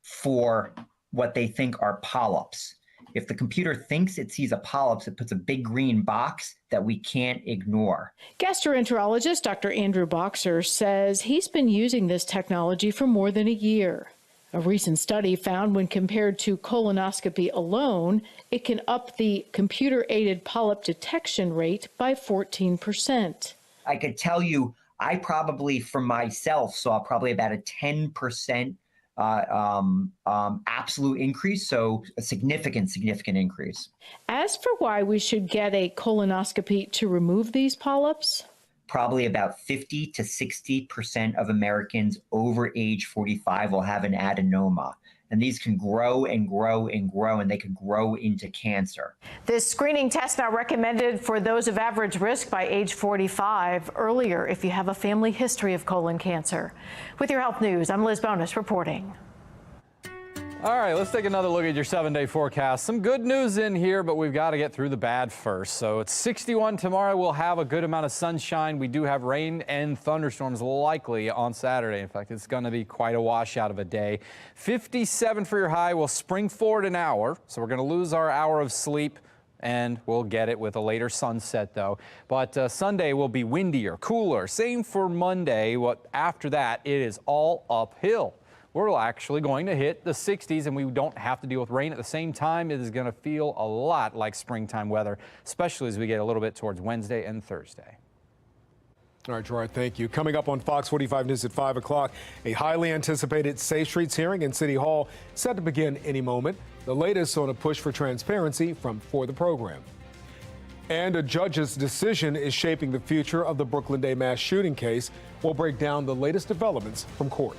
for what they think are polyps. If the computer thinks it sees a polyp, it puts a big green box that we can't ignore. Gastroenterologist Dr. Andrew Boxer says he's been using this technology for more than a year. A recent study found when compared to colonoscopy alone, it can up the computer-aided polyp detection rate by 14%. I could tell you, I probably, for myself, saw probably about a 10% absolute increase, so a significant increase. As for why we should get a colonoscopy to remove these polyps, probably about 50 to 60% of Americans over age 45 will have an adenoma. And these can grow and grow and grow, and they can grow into cancer. This screening test now recommended for those of average risk by age 45, earlier if you have a family history of colon cancer. With your health news, I'm Liz Bonus reporting. All right, let's take another look at your 7-day forecast. Some good news in here, but we've got to get through the bad first. So it's 61 tomorrow. We'll have a good amount of sunshine. We do have rain and thunderstorms likely on Saturday. In fact, it's going to be quite a washout of a day. 57 for your high. We'll spring forward an hour, so we're going to lose our hour of sleep, and we'll get it with a later sunset, though. But Sunday will be windier, cooler. Same for Monday. After that, it is all uphill. We're actually going to hit the 60s, and we don't have to deal with rain at the same time. It is going to feel a lot like springtime weather, especially as we get a little bit towards Wednesday and Thursday. All right, Gerard, thank you. Coming up on Fox 45 News at 5 o'clock, a highly anticipated Safe Streets hearing in City Hall set to begin any moment. The latest on a push for transparency for the program. And a judge's decision is shaping the future of the Brooklyn Day mass shooting case. We'll break down the latest developments from court.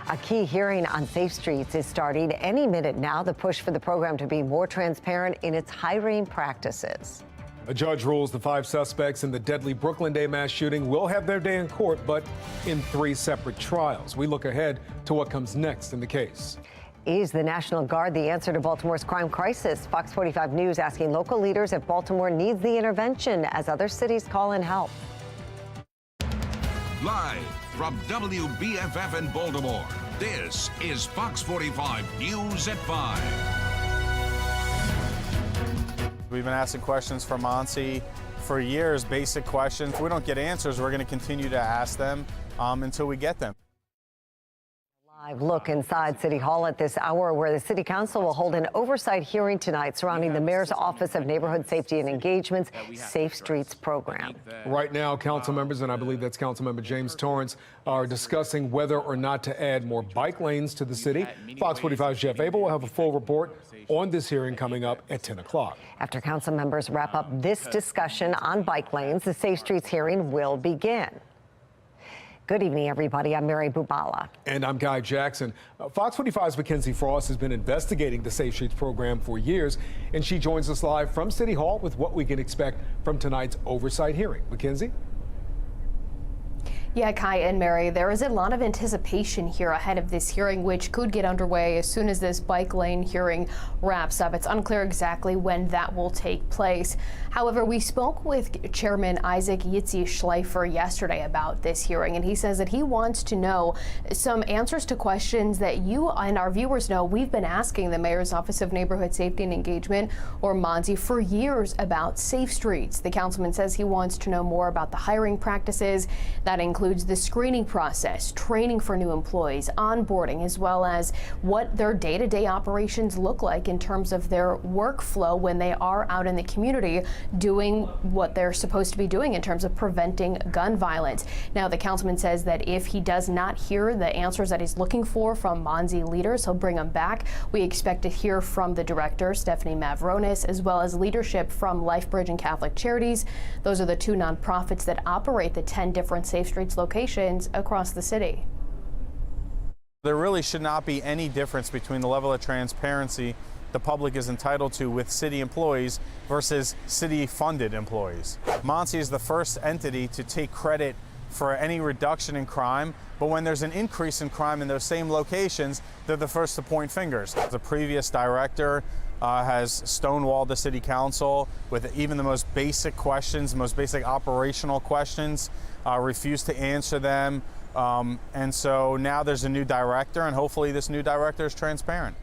A key hearing on Safe Streets is starting any minute now. The push for the program to be more transparent in its hiring practices. A judge rules the 5 suspects in the deadly Brooklyn Day mass shooting will have their day in court, but in 3 separate trials. We look ahead to what comes next in the case. Is the National Guard the answer to Baltimore's crime crisis? Fox 45 News asking local leaders if Baltimore needs the intervention as other cities call in help. Live from WBFF in Baltimore, this is Fox 45 News at 5. We've been asking questions from Monsi for years, basic questions. If we don't get answers, we're going to continue to ask them until we get them. Live look inside City Hall at this hour, where the City Council will hold an oversight hearing tonight surrounding the Mayor's Office of Neighborhood Safety and Engagement's Safe Streets program. Right now, council members, and I believe that's Councilmember James Torrance, are discussing whether or not to add more bike lanes to the city. Fox 45's Jeff Abel will have a full report on this hearing coming up at 10 o'clock. After council members wrap up this discussion on bike lanes, the Safe Streets hearing will begin. Good evening, everybody. I'm Mary Bubala. And I'm Guy Jackson. Fox 45's Mackenzie Frost has been investigating the Safe Streets program for years, and she joins us live from City Hall with what we can expect from tonight's oversight hearing. Mackenzie? Yeah, Kai and Mary, there is a lot of anticipation here ahead of this hearing, which could get underway as soon as this bike lane hearing wraps up. It's unclear exactly when that will take place. However, we spoke with Chairman Isaac Yitzi Schleifer yesterday about this hearing, and he says that he wants to know some answers to questions that you and our viewers know we've been asking the Mayor's Office of Neighborhood Safety and Engagement, or MONSE, for years about safe streets. The councilman says he wants to know more about the hiring practices. That includes the screening process, training for new employees, onboarding, as well as what their day-to-day operations look like in terms of their workflow when they are out in the community doing what they're supposed to be doing in terms of preventing gun violence. Now, the councilman says that if he does not hear the answers that he's looking for from MONSE leaders, he'll bring them back. We expect to hear from the director, Stephanie Mavronis, as well as leadership from LifeBridge and Catholic Charities. Those are the two nonprofits that operate the 10 different Safe Streets locations across the city. There really should not be any difference between the level of transparency the public is entitled to with city employees versus city-funded employees. MONSE is the first entity to take credit for any reduction in crime, but when there's an increase in crime in those same locations, they're the first to point fingers. The previous director has stonewalled the city council with even the most basic questions, the most basic operational questions, refused to answer them. And so now there's a new director, and hopefully this new director is transparent.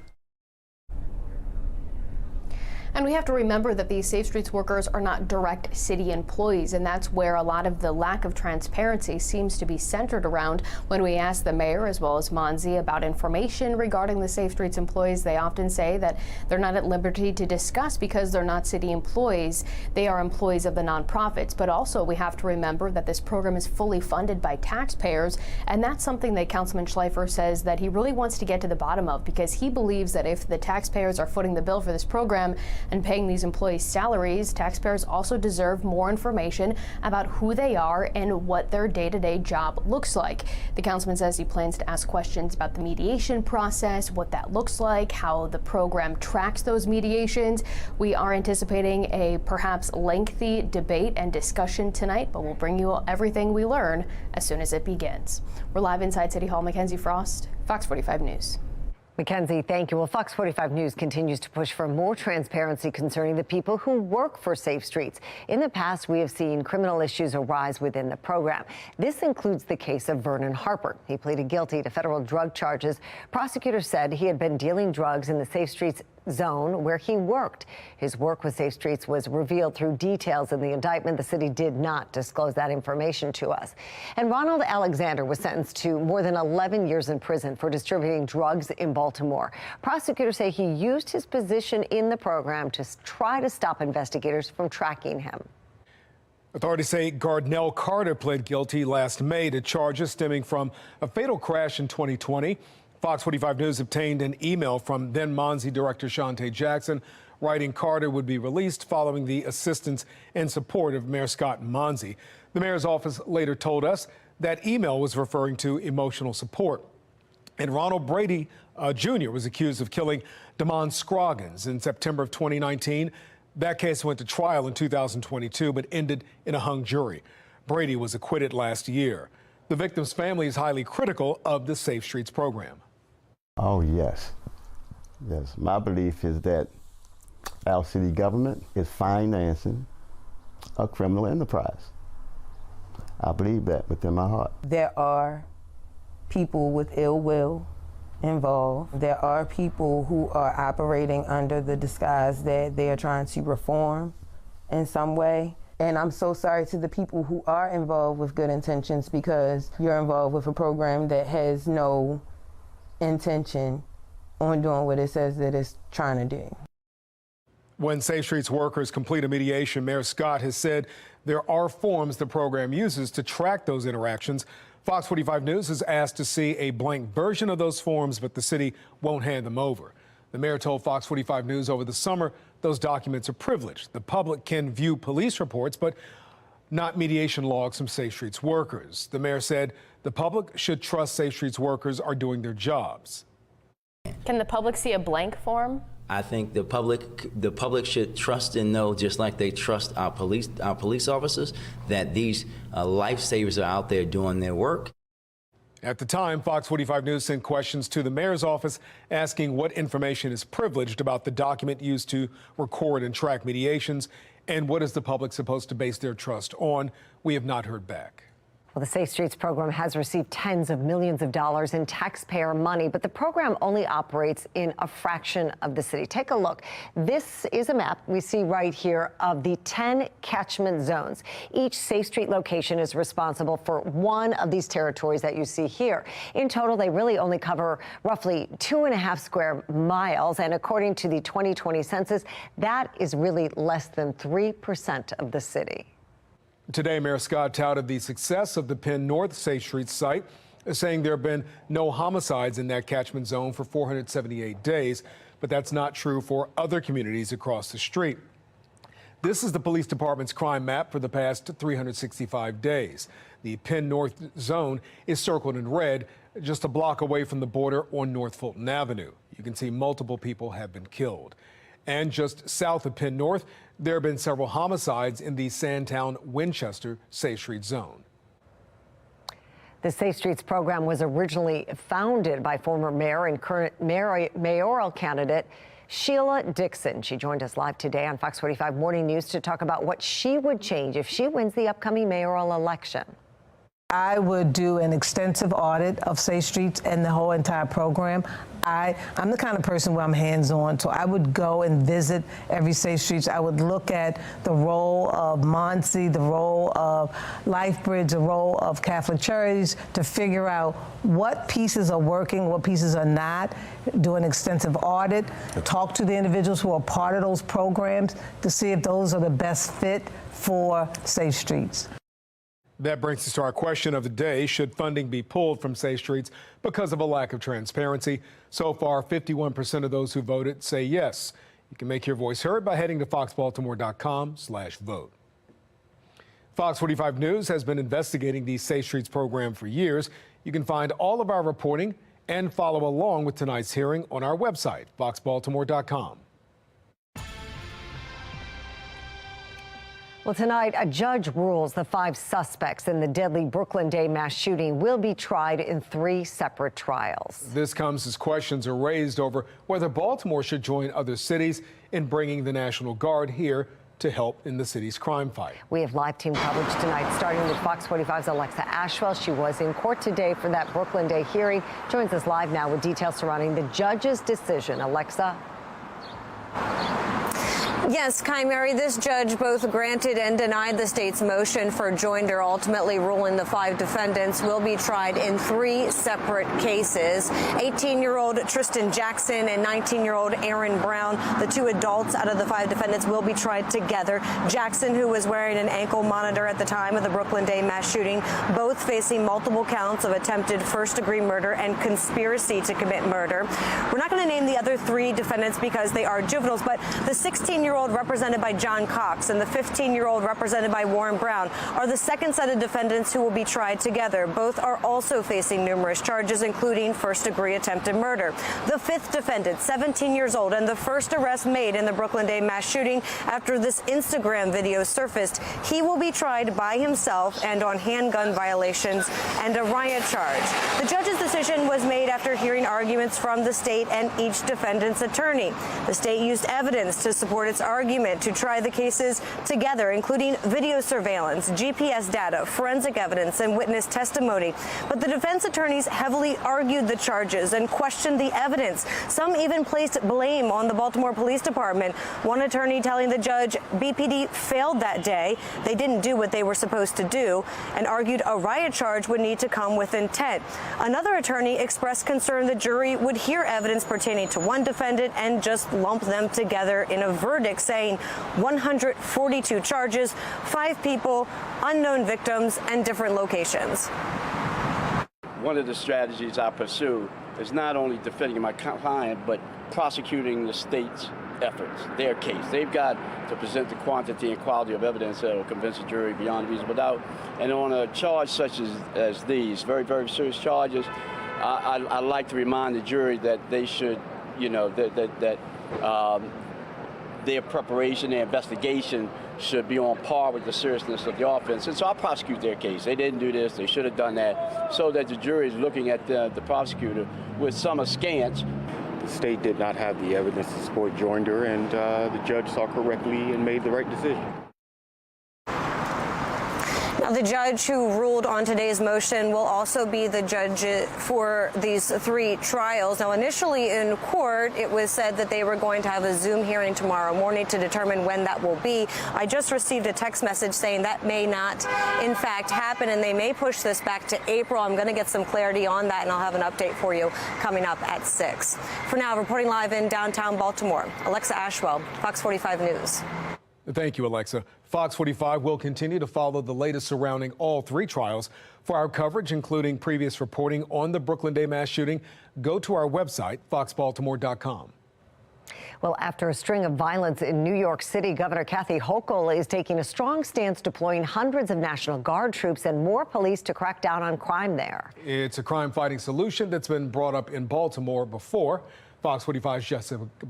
And we have to remember that these Safe Streets workers are not direct city employees, and that's where a lot of the lack of transparency seems to be centered around. When we ask the mayor as well as MONSE about information regarding the Safe Streets employees, they often say that they're not at liberty to discuss because they're not city employees. They are employees of the nonprofits. But also we have to remember that this program is fully funded by taxpayers, and that's something that Councilman Schleifer says that he really wants to get to the bottom of, because he believes that if the taxpayers are footing the bill for this program and paying these employees salaries, taxpayers also deserve more information about who they are and what their day-to-day job looks like. The councilman says he plans to ask questions about the mediation process, what that looks like, how the program tracks those mediations. We are anticipating a perhaps lengthy debate and discussion tonight, but we'll bring you everything we learn as soon as it begins. We're live inside City Hall. Mackenzie Frost, Fox 45 News. Mackenzie, thank you. Well, Fox 45 News continues to push for more transparency concerning the people who work for Safe Streets. In the past, we have seen criminal issues arise within the program. This includes the case of Vernon Harper. He pleaded guilty to federal drug charges. Prosecutors said he had been dealing drugs in the Safe Streets zone where he worked. His work with Safe Streets was revealed through details in the indictment. The city did not disclose that information to us. And Ronald Alexander was sentenced to more than 11 years in prison for distributing drugs in Baltimore. Prosecutors say he used his position in the program to try to stop investigators from tracking him. Authorities say Gardnell Carter pled guilty last May to charges stemming from a fatal crash in 2020. Fox 45 News obtained an email from then MONSE Director Shante Jackson writing Carter would be released following the assistance and support of Mayor Scott Monzi. The mayor's office later told us that email was referring to emotional support. And Ronald Brady Jr. was accused of killing Damon Scroggins in September of 2019. That case went to trial in 2022, but ended in a hung jury. Brady was acquitted last year. The victim's family is highly critical of the Safe Streets program. Oh, yes. Yes. My belief is that our city government is financing a criminal enterprise. I believe that within my heart. There are people with ill will involved. There are people who are operating under the disguise that they are trying to reform in some way. And I'm so sorry to the people who are involved with good intentions, because you're involved with a program that has no intention on doing what it says that it's trying to do. When Safe Streets workers complete a mediation, Mayor Scott has said there are forms the program uses to track those interactions. Fox 45 News has asked to see a blank version of those forms, but the city won't hand them over. The mayor told Fox 45 News over the summer those documents are privileged. The public can view police reports, but not mediation logs from Safe Streets workers. The mayor said the public should trust Safe Streets workers are doing their jobs. Can the public see a blank form? I think the public should trust and know, just like they trust our police officers, that these lifesavers are out there doing their work. At the time, Fox 45 News sent questions to the mayor's office asking what information is privileged about the document used to record and track mediations, and what is the public supposed to base their trust on. We have not heard back. Well, the Safe Streets program has received tens of millions of dollars in taxpayer money, but the program only operates in a fraction of the city. Take a look. This is a map we see right here of the 10 catchment zones. Each Safe Street location is responsible for one of these territories that you see here. In total, they really only cover roughly 2.5 square miles, and according to the 2020 census, that is really less than 3% of the city. Today, Mayor Scott touted the success of the Penn North Safe Streets site, saying there have been no homicides in that catchment zone for 478 days, but that's not true for other communities across the street. This is the police department's crime map for the past 365 days. The Penn North zone is circled in red, just a block away from the border on North Fulton Avenue. You can see multiple people have been killed. And just south of Penn North, there have been several homicides in the Sandtown-Winchester Safe Street zone. The Safe Streets program was originally founded by former mayor and current mayoral candidate Sheila Dixon. She joined us live today on Fox 45 Morning News to talk about what she would change if she wins the upcoming mayoral election. I would do an extensive audit of Safe Streets and the whole entire program. I'm the kind of person where I'm hands-on, so I would go and visit every Safe Streets. I would look at the role of Muncie, the role of LifeBridge, the role of Catholic Charities to figure out what pieces are working, what pieces are not, do an extensive audit, talk to the individuals who are part of those programs to see if those are the best fit for Safe Streets. That brings us to our question of the day. Should funding be pulled from Safe Streets because of a lack of transparency? So far, 51% of those who voted say yes. You can make your voice heard by heading to foxbaltimore.com/vote. Fox 45 News has been investigating the Safe Streets program for years. You can find all of our reporting and follow along with tonight's hearing on our website, foxbaltimore.com. Well, tonight, a judge rules the 5 suspects in the deadly Brooklyn Day mass shooting will be tried in 3 separate trials. This comes as questions are raised over whether Baltimore should join other cities in bringing the National Guard here to help in the city's crime fight. We have live team coverage tonight, starting with Fox 45's Alexa Ashwell. She was in court today for that Brooklyn Day hearing. Joins us live now with details surrounding the judge's decision. Alexa. Yes, Kai Mary, this judge both granted and denied the state's motion for joinder, ultimately ruling the 5 defendants will be tried in 3 separate cases. 18-year-old Tristan Jackson and 19-year-old Aaron Brown, the 2 adults out of the 5 defendants, will be tried together. Jackson, who was wearing an ankle monitor at the time of the Brooklyn Day mass shooting, both facing multiple counts of attempted first-degree murder and conspiracy to commit murder. We're not going to name the other 3 defendants because they are juveniles, but the 16-year-old represented by John Cox and the 15-year-old represented by Warren Brown are the second set of defendants who will be tried together. Both are also facing numerous charges, including first-degree attempted murder. The 5th defendant, 17 years old, and the first arrest made in the Brooklyn Day mass shooting after this Instagram video surfaced. He will be tried by himself and on handgun violations and a riot charge. The judge's decision was made after hearing arguments from the state and each defendant's attorney. The state used evidence to support its argument to try the cases together, including video surveillance, GPS data, forensic evidence, and witness testimony. But the defense attorneys heavily argued the charges and questioned the evidence. Some even placed blame on the Baltimore Police Department. One attorney telling the judge BPD failed that day. They didn't do what they were supposed to do, and argued a riot charge would need to come with intent. Another attorney expressed concern the jury would hear evidence pertaining to one defendant and just lump them together in a verdict, saying 142 charges, 5 people, unknown victims, and different locations. One of the strategies I pursue is not only defending my client, but prosecuting the state's efforts, their case. They've got to present the quantity and quality of evidence that will convince a jury beyond reasonable doubt. And on a charge such as these, very, very serious charges, I like to remind the jury that they should, you know, their preparation, their investigation should be on par with the seriousness of the offense. And so I'll prosecute their case. They didn't do this, they should have done that, so that the jury is looking at the prosecutor with some askance. The state did not have the evidence to support joinder, and the judge saw correctly and made the right decision. Now, the judge who ruled on today's motion will also be the judge for these 3 trials. Now, initially in court, it was said that they were going to have a Zoom hearing tomorrow morning to determine when that will be. I just received a text message saying that may not, in fact, happen, and they may push this back to April. I'm going to get some clarity on that, and I'll have an update for you coming up at 6. For now, reporting live in downtown Baltimore, Alexa Ashwell, Fox 45 News. Thank you, Alexa. Fox 45 will continue to follow the latest surrounding all 3 trials. For our coverage, including previous reporting on the Brooklyn Day mass shooting, go to our website, foxbaltimore.com. Well, after a string of violence in New York City, Governor Kathy Hochul is taking a strong stance, deploying hundreds of National Guard troops and more police to crack down on crime there. It's a crime-fighting solution that's been brought up in Baltimore before. Fox 45's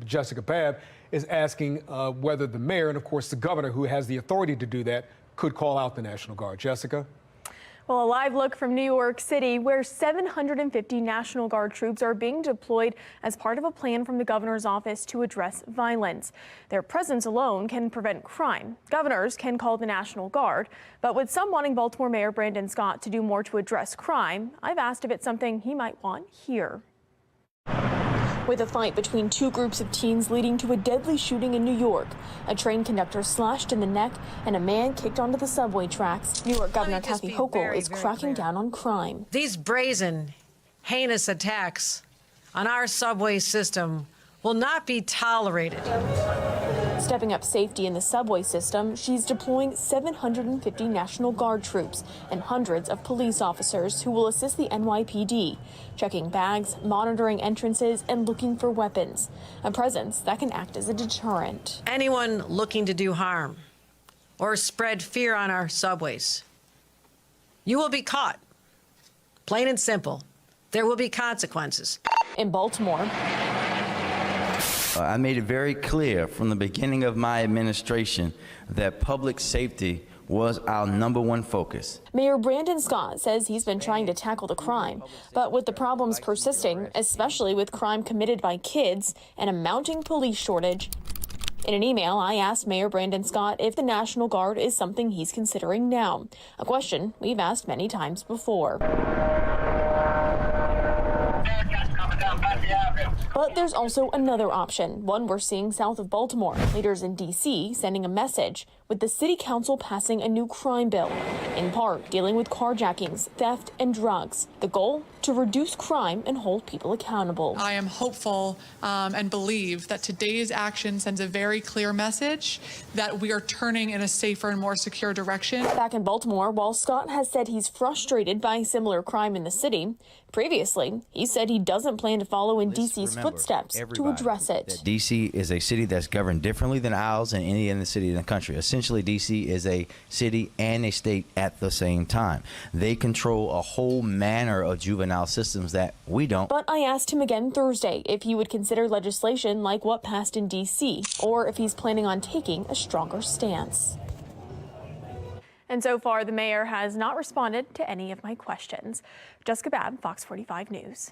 Jessica Babb is asking whether the mayor and, of course, the governor, who has the authority to do that, could call out the National Guard. Jessica? Well, a live look from New York City, where 750 National Guard troops are being deployed as part of a plan from the governor's office to address violence. Their presence alone can prevent crime. Governors can call the National Guard, but with some wanting Baltimore Mayor Brandon Scott to do more to address crime, I've asked if it's something he might want here. With a fight between 2 groups of teens leading to a deadly shooting in New York, a train conductor slashed in the neck and a man kicked onto the subway tracks, New York Governor Kathy Hochul is cracking down on crime. These brazen, heinous attacks on our subway system will not be tolerated. Stepping up safety in the subway system, she's deploying 750 National Guard troops and hundreds of police officers who will assist the NYPD, checking bags, monitoring entrances, and looking for weapons, a presence that can act as a deterrent. Anyone looking to do harm or spread fear on our subways, you will be caught. Plain and simple. There will be consequences. In Baltimore, I made it very clear from the beginning of my administration that public safety was our #1 focus. Mayor Brandon Scott says he's been trying to tackle the crime, but with the problems persisting, especially with crime committed by kids and a mounting police shortage. In an email, I asked Mayor Brandon Scott if the National Guard is something he's considering now, a question we've asked many times before. But there's also another option, one we're seeing south of Baltimore. Leaders in D.C. sending a message, with the city council passing a new crime bill, in part dealing with carjackings, theft, and drugs. The goal? To reduce crime and hold people accountable. I am hopeful and believe that today's action sends a very clear message that we are turning in a safer and more secure direction. Back in Baltimore, while Scott has said he's frustrated by similar crime in the city, previously he said he doesn't plan to follow in D.C.'s footsteps to address it. D.C. is a city that's governed differently than ours and any other city in the country. Essentially, D.C. is a city and a state at the same time. They control a whole manner of juvenile systems that we don't. But I asked him again Thursday if he would consider legislation like what passed in D.C. or if he's planning on taking a stronger stance. And so far, the mayor has not responded to any of my questions. Jessica Babb, Fox 45 News.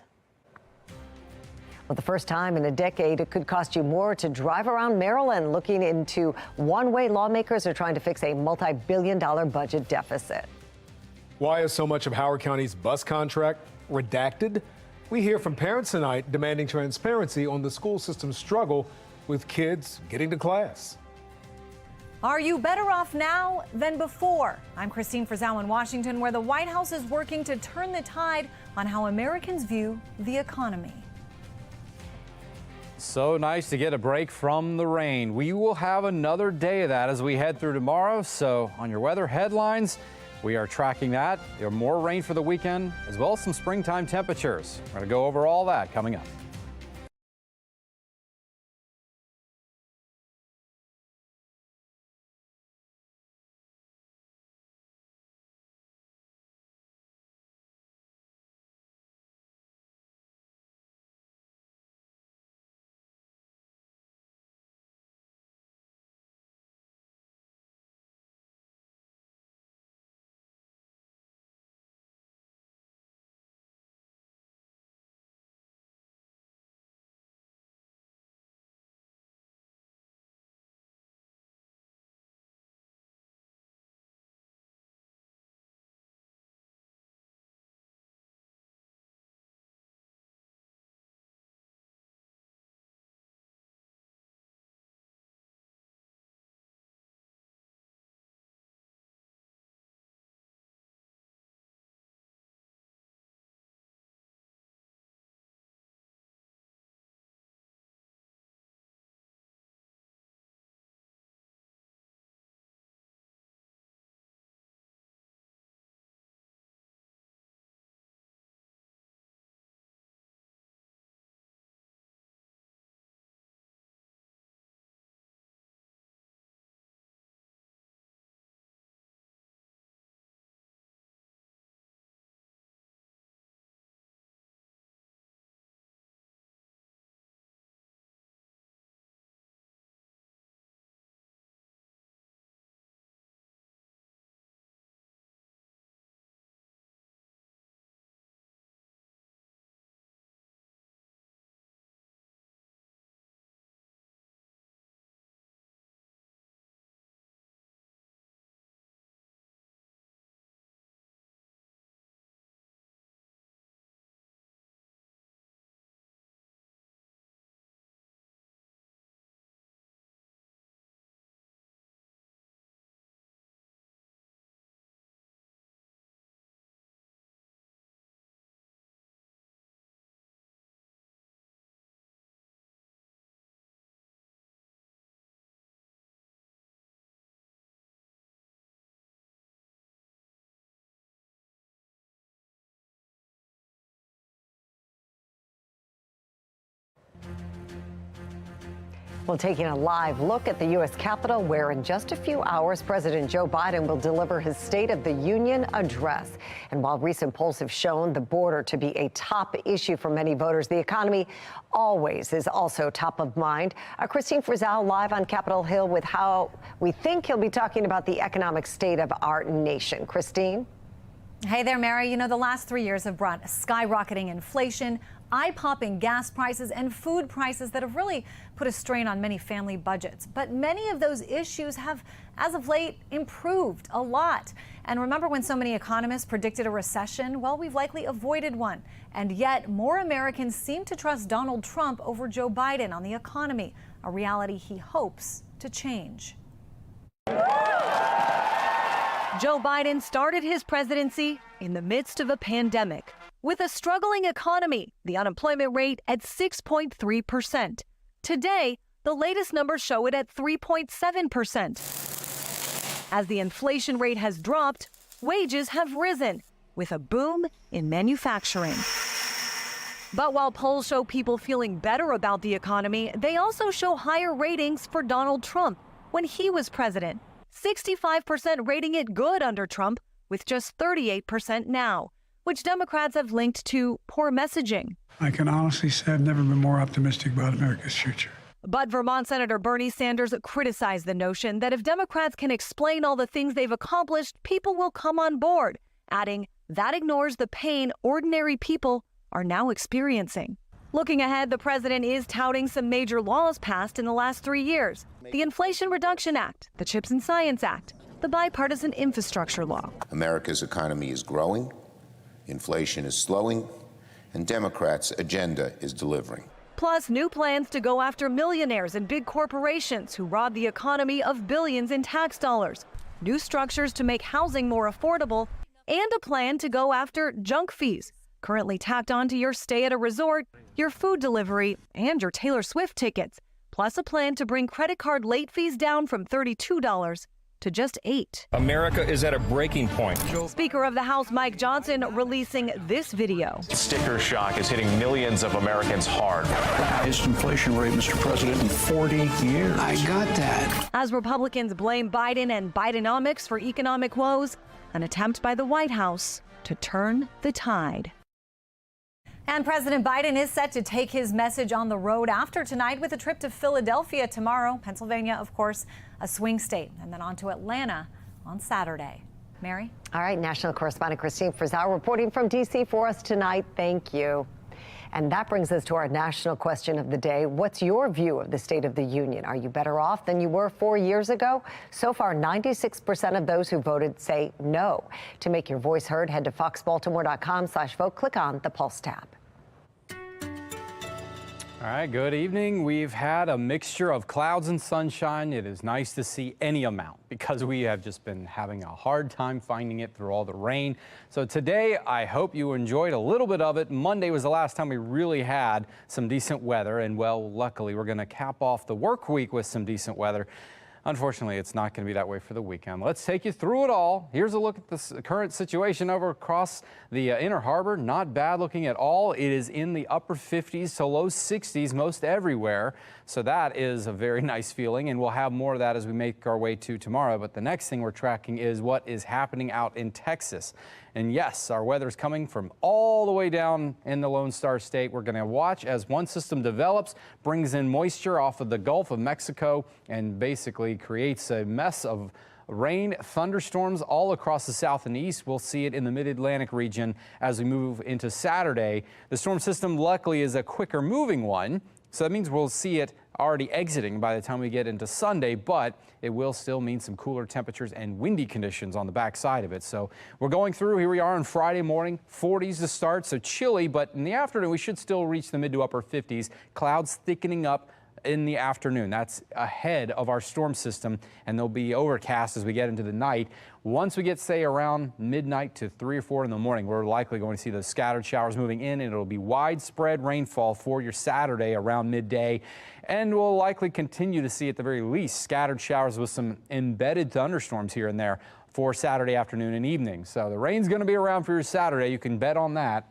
For the first time in a decade, it could cost you more to drive around Maryland. Looking into one way lawmakers are trying to fix a multi-billion-dollar budget deficit. Why is so much of Howard County's bus contract redacted? We hear from parents tonight demanding transparency on the school system's struggle with kids getting to class. Are you better off now than before? I'm Christine Frizzell in Washington, where the White House is working to turn the tide on how Americans view the economy. So nice to get a break from the rain. We will have another day of that as we head through tomorrow. So on your weather headlines, we are tracking that. There are more rain for the weekend, as well as some springtime temperatures. We're going to go over all that coming up. Well, taking a live look at the U.S. Capitol, where in just a few hours, President Joe Biden will deliver his State of the Union address. And while recent polls have shown the border to be a top issue for many voters, the economy always is also top of mind. Christine Frizzell live on Capitol Hill with how we think he'll be talking about the economic state of our nation. Christine? Hey there, Mary. You know, the last 3 years have brought skyrocketing inflation, eye-popping gas prices, and food prices that have really put a strain on many family budgets. But many of those issues have, as of late, improved a lot. And remember when so many economists predicted a recession? Well, we've likely avoided one. And yet, more Americans seem to trust Donald Trump over Joe Biden on the economy, a reality he hopes to change. Joe Biden started his presidency in the midst of a pandemic. With a struggling economy, the unemployment rate at 6.3%. Today, the latest numbers show it at 3.7%. As the inflation rate has dropped, wages have risen, with a boom in manufacturing. But while polls show people feeling better about the economy, they also show higher ratings for Donald Trump when he was president. 65% rating it good under Trump, with just 38% now, which Democrats have linked to poor messaging. I can honestly say I've never been more optimistic about America's future. But Vermont Senator Bernie Sanders criticized the notion that if Democrats can explain all the things they've accomplished, people will come on board, adding that ignores the pain ordinary people are now experiencing. Looking ahead, the president is touting some major laws passed in the last 3 years. The Inflation Reduction Act, the CHIPS and Science Act, the Bipartisan Infrastructure Law. America's economy is growing, inflation is slowing, and Democrats' agenda is delivering. Plus, new plans to go after millionaires and big corporations who rob the economy of billions in tax dollars, new structures to make housing more affordable, and a plan to go after junk fees, currently tacked onto your stay at a resort, your food delivery, and your Taylor Swift tickets, plus a plan to bring credit card late fees down from $32 to just $8. America is at a breaking point. Speaker of the House Mike Johnson releasing this video. Sticker shock is hitting millions of Americans hard. The highest inflation rate, Mr. President, in 40 years. I got that. As Republicans blame Biden and Bidenomics for economic woes, an attempt by the White House to turn the tide. And President Biden is set to take his message on the road after tonight with a trip to Philadelphia tomorrow. Pennsylvania, of course, a swing state, and then on to Atlanta on Saturday. Mary? All right, national correspondent Christine Frizzell reporting from D.C. for us tonight. Thank you. And that brings us to our national question of the day. What's your view of the State of the Union? Are you better off than you were 4 years ago? So far, 96% of those who voted say no. To make your voice heard, head to foxbaltimore.com/vote. Click on the Pulse tab. All right, good evening. We've had a mixture of clouds and sunshine. It is nice to see any amount because we have just been having a hard time finding it through all the rain. So today, I hope you enjoyed a little bit of it. Monday was the last time we really had some decent weather, and well, luckily, we're going to cap off the work week with some decent weather. Unfortunately, it's not going to be that way for the weekend. Let's take you through it all. Here's a look at the current situation over across the Inner Harbor. Not bad looking at all. It is in the upper 50s to low 60s most everywhere. So that is a very nice feeling, and we'll have more of that as we make our way to tomorrow. But the next thing we're tracking is what is happening out in Texas. And yes, our weather is coming from all the way down in the Lone Star State. We're going to watch as one system develops, brings in moisture off of the Gulf of Mexico, and basically creates a mess of rain, thunderstorms all across the south and east. We'll see it in the mid-Atlantic region as we move into Saturday. The storm system luckily is a quicker moving one, so that means we'll see it already exiting by the time we get into Sunday, but it will still mean some cooler temperatures and windy conditions on the backside of it. So we're going through, here we are on Friday morning, 40s to start, so chilly, but in the afternoon we should still reach the mid to upper 50s. Clouds thickening up in the afternoon. That's ahead of our storm system, and they'll be overcast as we get into the night. Once we get, say, around midnight to 3 or 4 in the morning, we're likely going to see those scattered showers moving in, and it'll be widespread rainfall for your Saturday around midday. And we'll likely continue to see, at the very least, scattered showers with some embedded thunderstorms here and there for Saturday afternoon and evening. So the rain's going to be around for your Saturday. You can bet on that.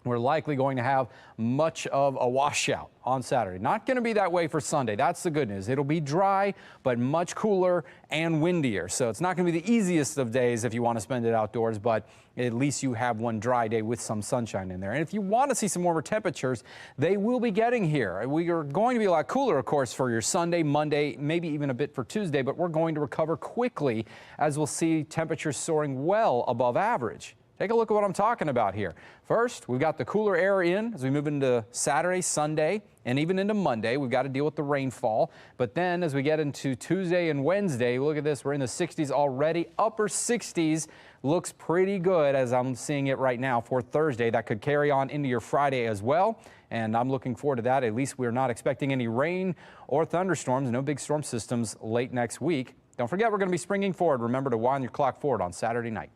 We're likely going to have much of a washout on Saturday. Not going to be that way for Sunday. That's the good news. It'll be dry, but much cooler and windier. So it's not going to be the easiest of days if you want to spend it outdoors, but at least you have one dry day with some sunshine in there. And if you want to see some warmer temperatures, they will be getting here. We are going to be a lot cooler, of course, for your Sunday, Monday, maybe even a bit for Tuesday, but we're going to recover quickly as we'll see temperatures soaring well above average. Take a look at what I'm talking about here. First, we've got the cooler air in as we move into Saturday, Sunday, and even into Monday. We've got to deal with the rainfall. But then as we get into Tuesday and Wednesday, look at this. We're in the 60s already. Upper 60s looks pretty good as I'm seeing it right now for Thursday. That could carry on into your Friday as well. And I'm looking forward to that. At least we're not expecting any rain or thunderstorms. No big storm systems late next week. Don't forget, we're going to be springing forward. Remember to wind your clock forward on Saturday night.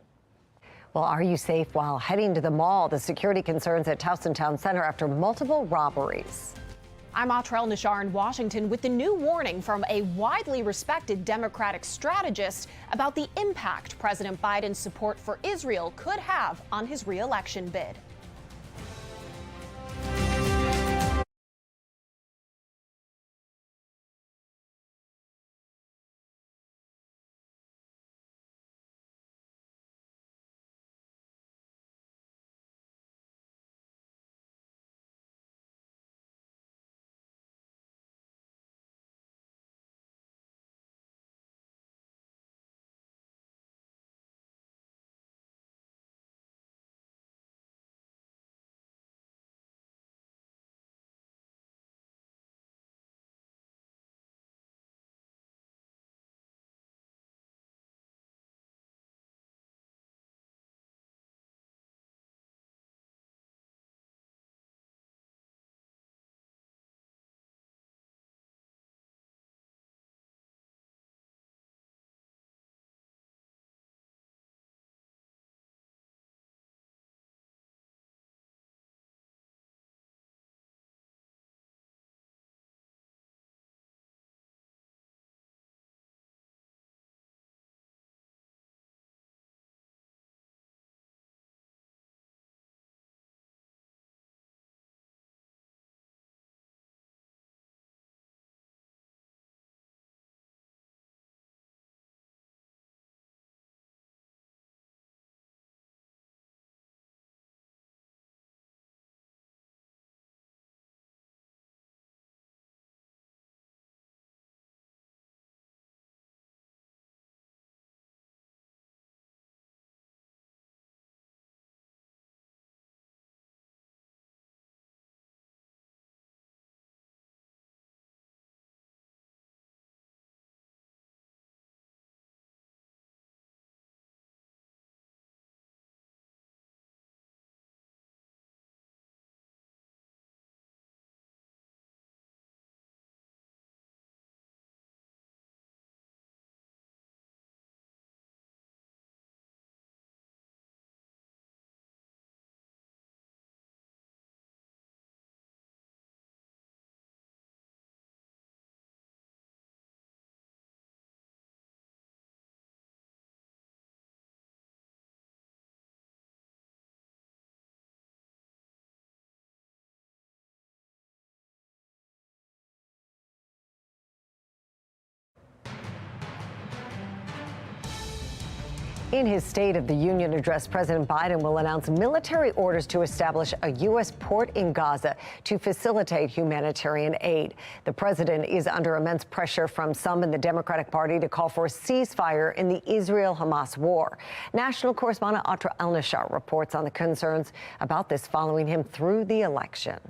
Well, are you safe while heading to the mall? The security concerns at Towson Town Center after multiple robberies. I'm Atrell Nishar in Washington with the new warning from a widely respected Democratic strategist about the impact President Biden's support for Israel could have on his re-election bid. In his State of the Union address, President Biden will announce military orders to establish a U.S. port in Gaza to facilitate humanitarian aid. The president is under immense pressure from some in the Democratic Party to call for a ceasefire in the Israel-Hamas war. National correspondent Atra El-Nashar reports on the concerns about this following him through the election.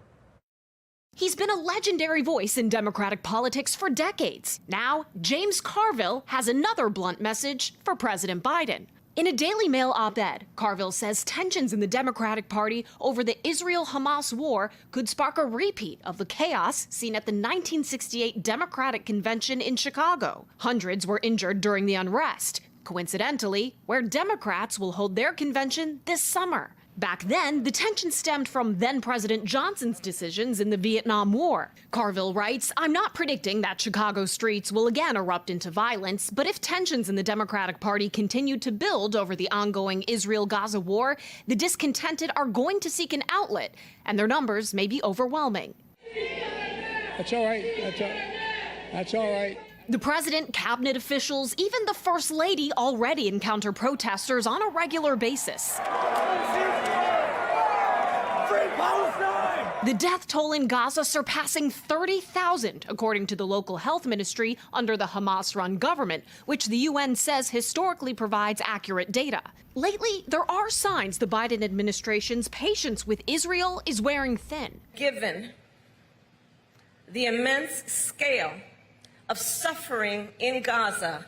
He's been a legendary voice in Democratic politics for decades. Now, James Carville has another blunt message for President Biden. In a Daily Mail op-ed, Carville says tensions in the Democratic Party over the Israel-Hamas war could spark a repeat of the chaos seen at the 1968 Democratic Convention in Chicago. Hundreds were injured during the unrest, coincidentally, where Democrats will hold their convention this summer. Back then, the tension stemmed from then-President Johnson's decisions in the Vietnam War. Carville writes, "I'm not predicting that Chicago streets will again erupt into violence, but if tensions in the Democratic Party continue to build over the ongoing Israel-Gaza war, the discontented are going to seek an outlet, and their numbers may be overwhelming." That's all right. That's all right. The president, cabinet officials, even the first lady already encounter protesters on a regular basis. The death toll in Gaza surpassing 30,000, according to the local health ministry under the Hamas-run government, which the UN says historically provides accurate data. Lately, there are signs the Biden administration's patience with Israel is wearing thin. Given the immense scale of suffering in Gaza,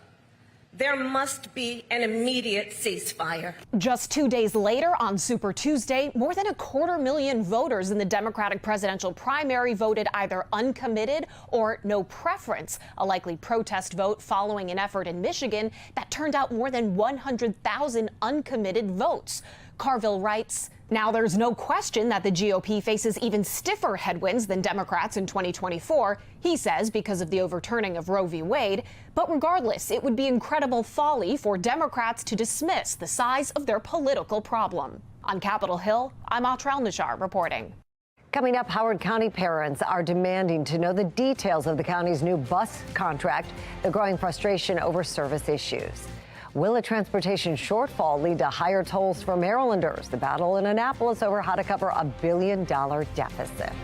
there must be an immediate ceasefire. Just 2 days later, on Super Tuesday, more than 250,000 voters in the Democratic presidential primary voted either uncommitted or no preference, a likely protest vote following an effort in Michigan that turned out more than 100,000 uncommitted votes. Carville writes, "Now there's no question that the GOP faces even stiffer headwinds than Democrats in 2024, he says, because of the overturning of Roe v. Wade. But regardless, it would be incredible folly for Democrats to dismiss the size of their political problem." On Capitol Hill, I'm Atra El-Nashar reporting. Coming up, Howard County parents are demanding to know the details of the county's new bus contract, the growing frustration over service issues. Will a transportation shortfall lead to higher tolls for Marylanders? The battle in Annapolis over how to cover a $1 billion deficit.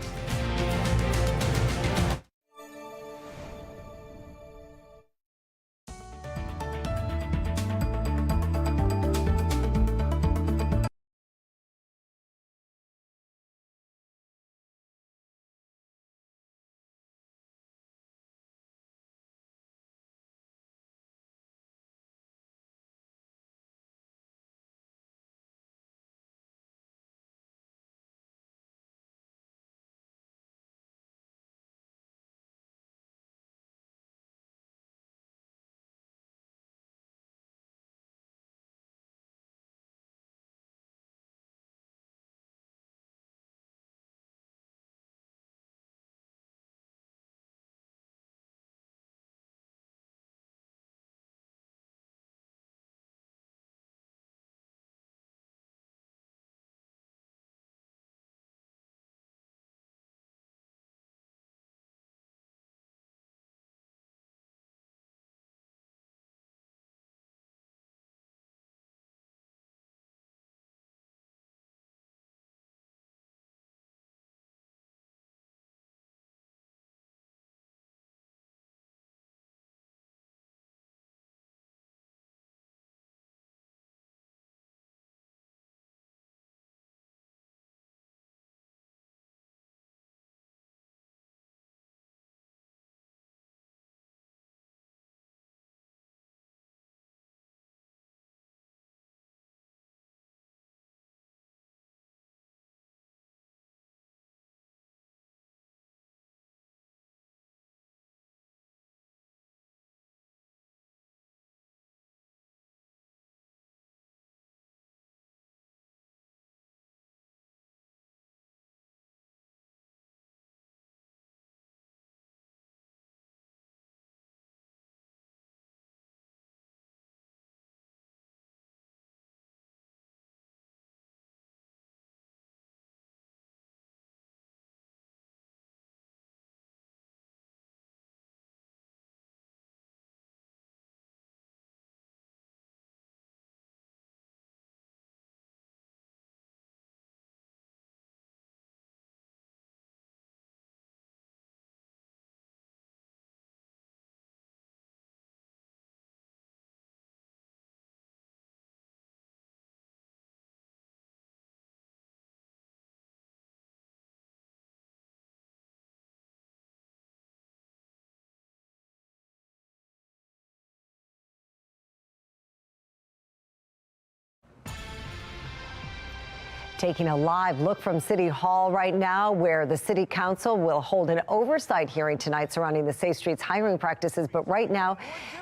Taking a live look from City Hall right now, where the City Council will hold an oversight hearing tonight surrounding the Safe Streets hiring practices. But right now,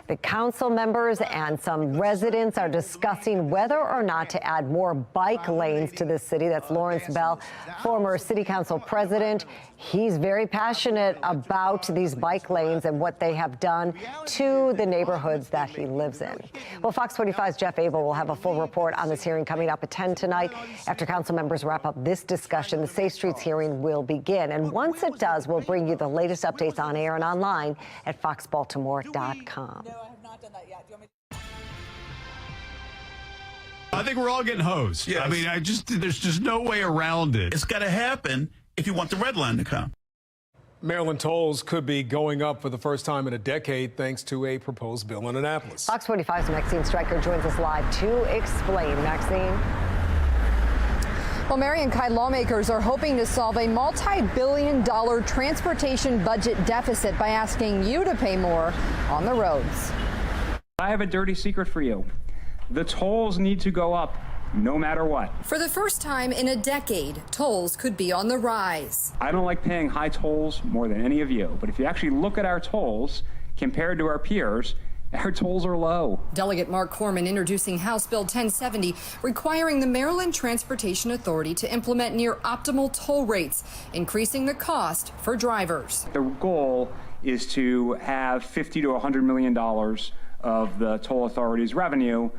the council members and some residents are discussing whether or not to add more bike lanes to the city. That's Lawrence Bell, former City Council president. He's very passionate about these bike lanes and what they have done to the neighborhoods that he lives in. Well, Fox 45's Jeff Abel will have a full report on this hearing coming up at 10 tonight. After council members wrap up this discussion, the Safe Streets hearing will begin. And once it does, we'll bring you the latest updates on air and online at foxbaltimore.com. I think we're all getting hosed. Yes. I mean, there's just no way around it. It's got to happen if you want the red line to come. Maryland tolls could be going up for the first time in a decade thanks to a proposed bill in Annapolis. Fox 45's Maxine Stryker joins us live to explain. Maxine. Well, Mary and Kai, lawmakers are hoping to solve a multi-billion-dollar transportation budget deficit by asking you to pay more on the roads. I have a dirty secret for you. The tolls need to go up no matter what. For the first time in a decade, tolls could be on the rise. I don't like paying high tolls more than any of you, but if you actually look at our tolls compared to our peers, our tolls are low. Delegate Mark Corman introducing House Bill 1070, requiring the Maryland Transportation Authority to implement near optimal toll rates, increasing the cost for drivers. The goal is to have $50 to $100 million of the toll authority's revenue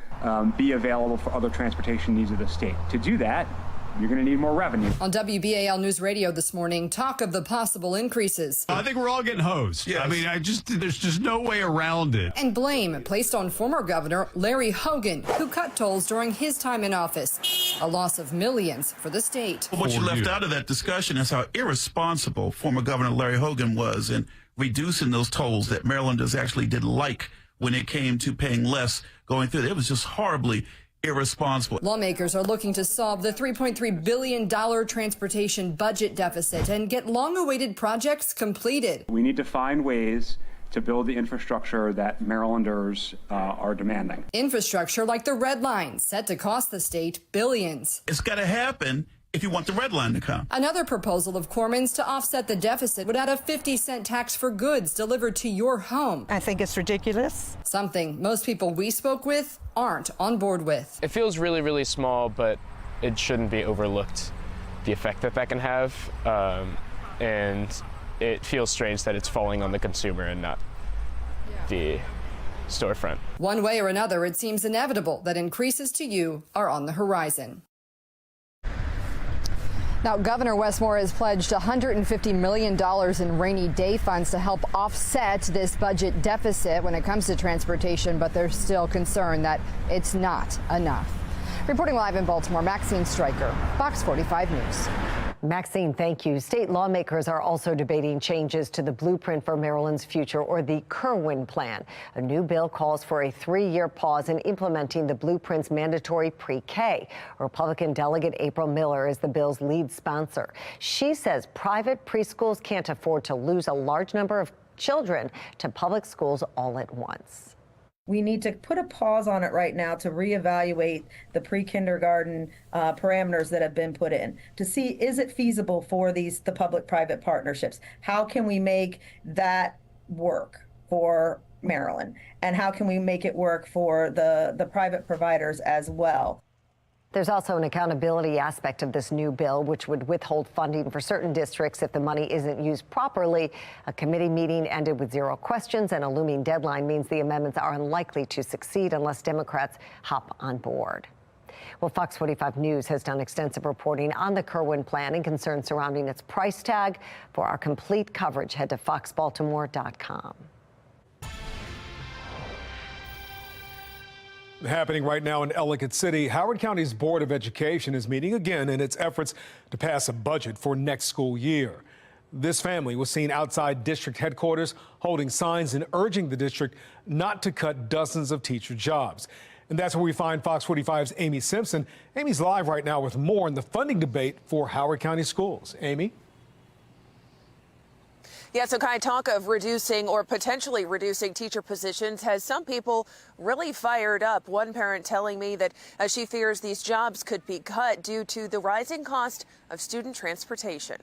be available for other transportation needs of the state. To do that, you're going to need more revenue. On WBAL News Radio this morning, talk of the possible increases. I think we're all getting hosed. Yes. I mean, there's just no way around it. And blame placed on former Governor Larry Hogan, who cut tolls during his time in office. A loss of millions for the state. Well, what you left out of that discussion is how irresponsible former Governor Larry Hogan was in reducing those tolls that Marylanders actually didn't like when it came to paying less going through. It was just horribly irresponsible. Lawmakers are looking to solve the $3.3 billion transportation budget deficit and get long-awaited projects completed. We need to find ways to build the infrastructure that Marylanders are demanding. Infrastructure like the Red Line, set to cost the state billions. It's got to happen if you want the red line to come. Another proposal of Corman's to offset the deficit would add a 50-cent tax for goods delivered to your home. I think it's ridiculous. Something most people we spoke with aren't on board with. It feels really, really small, but it shouldn't be overlooked, the effect that can have. And it feels strange that it's falling on the consumer and not the storefront. One way or another, it seems inevitable that increases to you are on the horizon. Now, Governor Westmore has pledged $150 million in rainy day funds to help offset this budget deficit when it comes to transportation, but there's still concern that it's not enough. Reporting live in Baltimore, Maxine Stryker, Fox 45 News. Maxine, thank you. State lawmakers are also debating changes to the blueprint for Maryland's future, or the Kerwin Plan. A new bill calls for a 3-year pause in implementing the blueprint's mandatory pre-K. Republican delegate April Miller is the bill's lead sponsor. She says private preschools can't afford to lose a large number of children to public schools all at once. We need to put a pause on it right now to reevaluate the pre-kindergarten parameters that have been put in to see, is it feasible for the public-private partnerships? How can we make that work for Maryland? And how can we make it work for the private providers as well? There's also an accountability aspect of this new bill, which would withhold funding for certain districts if the money isn't used properly. A committee meeting ended with 0 questions, and a looming deadline means the amendments are unlikely to succeed unless Democrats hop on board. Well, Fox 45 News has done extensive reporting on the Kerwin Plan and concerns surrounding its price tag. For our complete coverage, head to foxbaltimore.com. Happening right now in Ellicott City, Howard County's Board of Education is meeting again in its efforts to pass a budget for next school year. This family was seen outside district headquarters holding signs and urging the district not to cut dozens of teacher jobs. And that's where we find Fox 45's Amy Simpson. Amy's live right now with more on the funding debate for Howard County schools. Amy? Yeah, so kind of talk of reducing or potentially reducing teacher positions has some people really fired up. One parent telling me that she fears these jobs could be cut due to the rising cost of student transportation.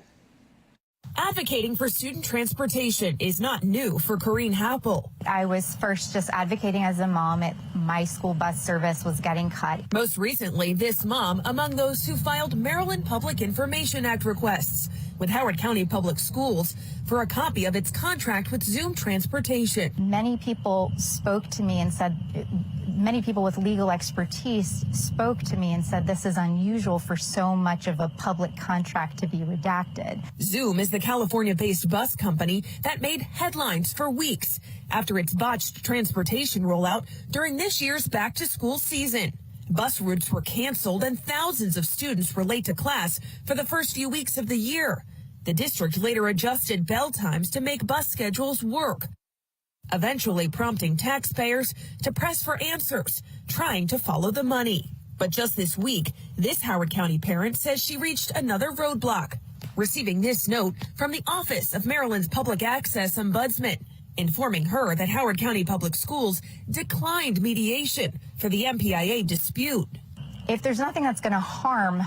Advocating for student transportation is not new for Corrine Happel. I was first just advocating as a mom. My school bus service was getting cut. Most recently, this mom among those who filed Maryland Public Information Act requests with Howard County Public Schools for a copy of its contract with Zoom Transportation. Many people spoke to me and said, many people with legal expertise spoke to me and said this is unusual for so much of a public contract to be redacted. Zoom is the California-based bus company that made headlines for weeks after its botched transportation rollout during this year's back-to-school season. Bus routes were canceled and thousands of students were late to class for the first few weeks of the year. The district later adjusted bell times to make bus schedules work, eventually prompting taxpayers to press for answers, trying to follow the money. But just this week, this Howard County parent says she reached another roadblock, receiving this note from the Office of Maryland's Public Access Ombudsman, informing her that Howard County Public Schools declined mediation for the MPIA dispute. If there's nothing that's going to harm,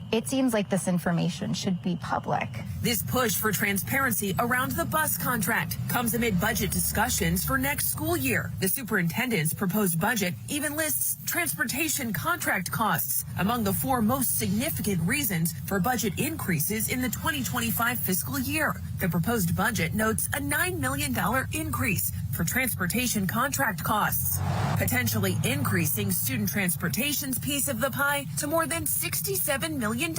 it seems like this information should be public. This push for transparency around the bus contract comes amid budget discussions for next school year. The superintendent's proposed budget even lists transportation contract costs among the 4 most significant reasons for budget increases in the 2025 fiscal year. The proposed budget notes a $9 million increase for transportation contract costs, potentially increasing student transportation's piece of the pie to more than $67 million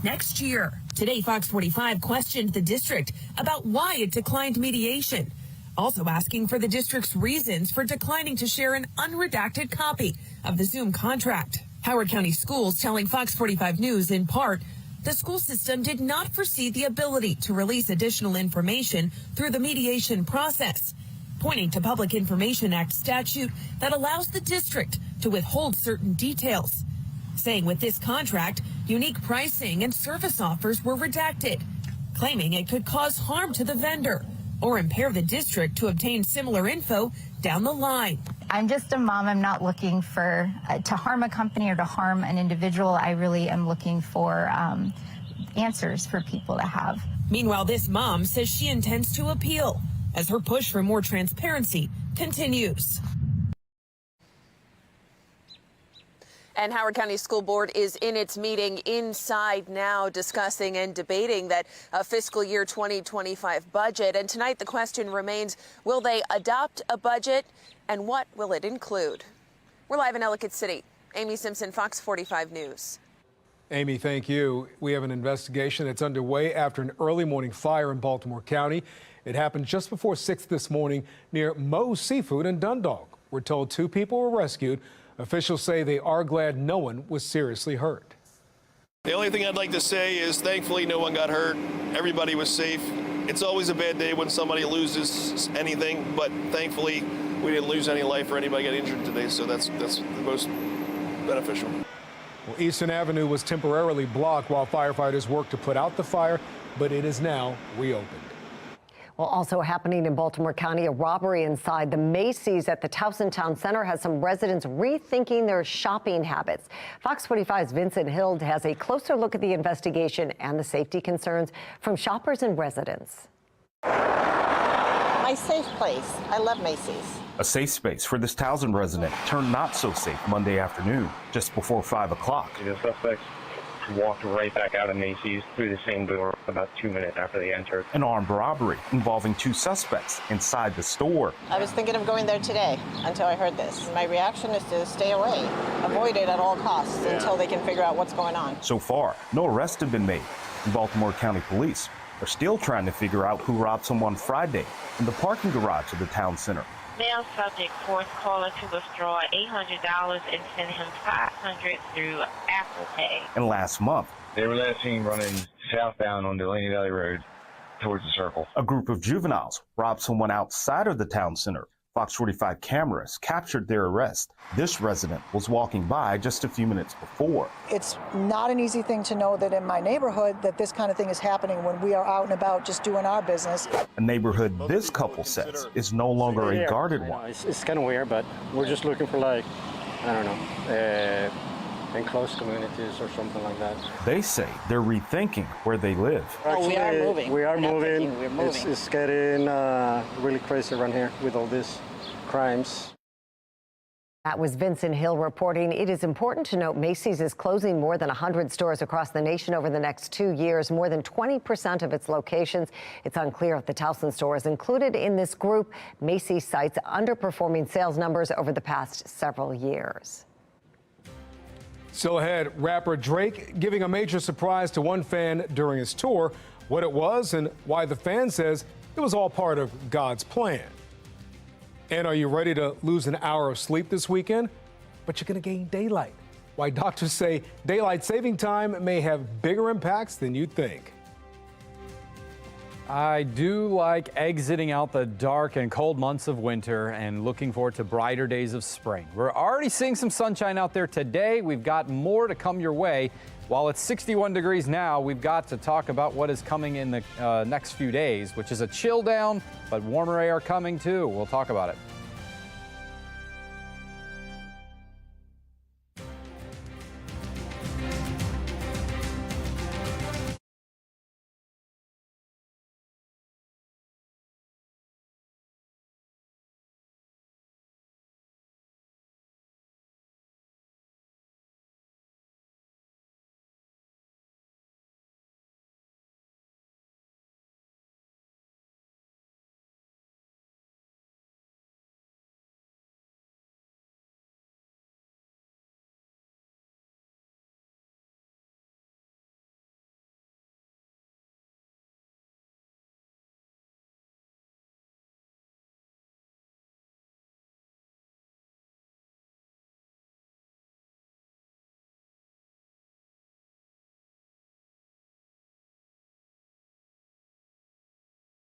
next year. Today, Fox 45 questioned the district about why it declined mediation, also asking for the district's reasons for declining to share an unredacted copy of the Zoom contract. Howard County Schools telling Fox 45 News in part, the school system did not foresee the ability to release additional information through the mediation process, pointing to Public Information Act statute that allows the district to withhold certain details, saying with this contract, unique pricing and service offers were redacted, claiming it could cause harm to the vendor or impair the district to obtain similar info down the line. I'm just a mom. I'm not looking for to harm a company or to harm an individual. I really am looking for answers for people to have. Meanwhile, this mom says she intends to appeal as her push for more transparency continues. And Howard County School Board is in its meeting inside now discussing and debating that fiscal year 2025 budget. And tonight the question remains, will they adopt a budget and what will it include? We're live in Ellicott City. Amy Simpson, Fox 45 News. Amy, thank you. We have an investigation that's underway after an early morning fire in Baltimore County. It happened just before 6 this morning near Moe's Seafood in Dundalk. We're told 2 people were rescued. Officials say they are glad no one was seriously hurt. The only thing I'd like to say is thankfully no one got hurt. Everybody was safe. It's always a bad day when somebody loses anything, but thankfully we didn't lose any life or anybody got injured today, so that's the most beneficial. Well, Eastern Avenue was temporarily blocked while firefighters worked to put out the fire, but it is now reopened. Well, also happening in Baltimore County, a robbery inside the Macy's at the Towson Town Center has some residents rethinking their shopping habits. Fox 45's Vincent Hild has a closer look at the investigation and the safety concerns from shoppers and residents. My safe place. I love Macy's. A safe space for this Towson resident turned not so safe Monday afternoon, just before 5 o'clock. The suspects walked right back out of Macy's through the same door about 2 minutes after they entered. An armed robbery involving 2 suspects inside the store. I was thinking of going there today until I heard this. My reaction is to stay away, avoid it at all costs until they can figure out what's going on. So far, no arrests have been made. And Baltimore County Police are still trying to figure out who robbed someone Friday in the parking garage of the town center. Male subject forced caller to withdraw $800 and send him $500 through Apple Pay. And last month, they were last seen running southbound on Delaney Valley Road towards the circle. A group of juveniles robbed someone outside of the town center Fox 45 cameras captured their arrest. This resident was walking by just a few minutes before. It's not an easy thing to know that in my neighborhood that this kind of thing is happening when we are out and about just doing our business. A neighborhood this couple says is no longer a guarded one. It's kind of weird, but we're just looking for, like, I don't know, enclosed communities or something like that. They say they're rethinking where they live. Oh, we are moving. We are moving. We're moving. It's getting really crazy around here with all these crimes. That was Vincent Hill reporting. It is important to note Macy's is closing more than 100 stores across the nation over the next 2 years, more than 20% of its locations. It's unclear if the Towson store is included in this group. Macy's cites underperforming sales numbers over the past several years. Still ahead, rapper Drake giving a major surprise to one fan during his tour, what it was and why the fan says it was all part of God's plan. And are you ready to lose an hour of sleep this weekend? But you're going to gain daylight. Why doctors say daylight saving time may have bigger impacts than you think. I do like exiting out the dark and cold months of winter and looking forward to brighter days of spring. We're already seeing some sunshine out there today. We've got more to come your way. While it's 61 degrees now, we've got to talk about what is coming in the next few days, which is a chill down, but warmer air coming too. We'll talk about it.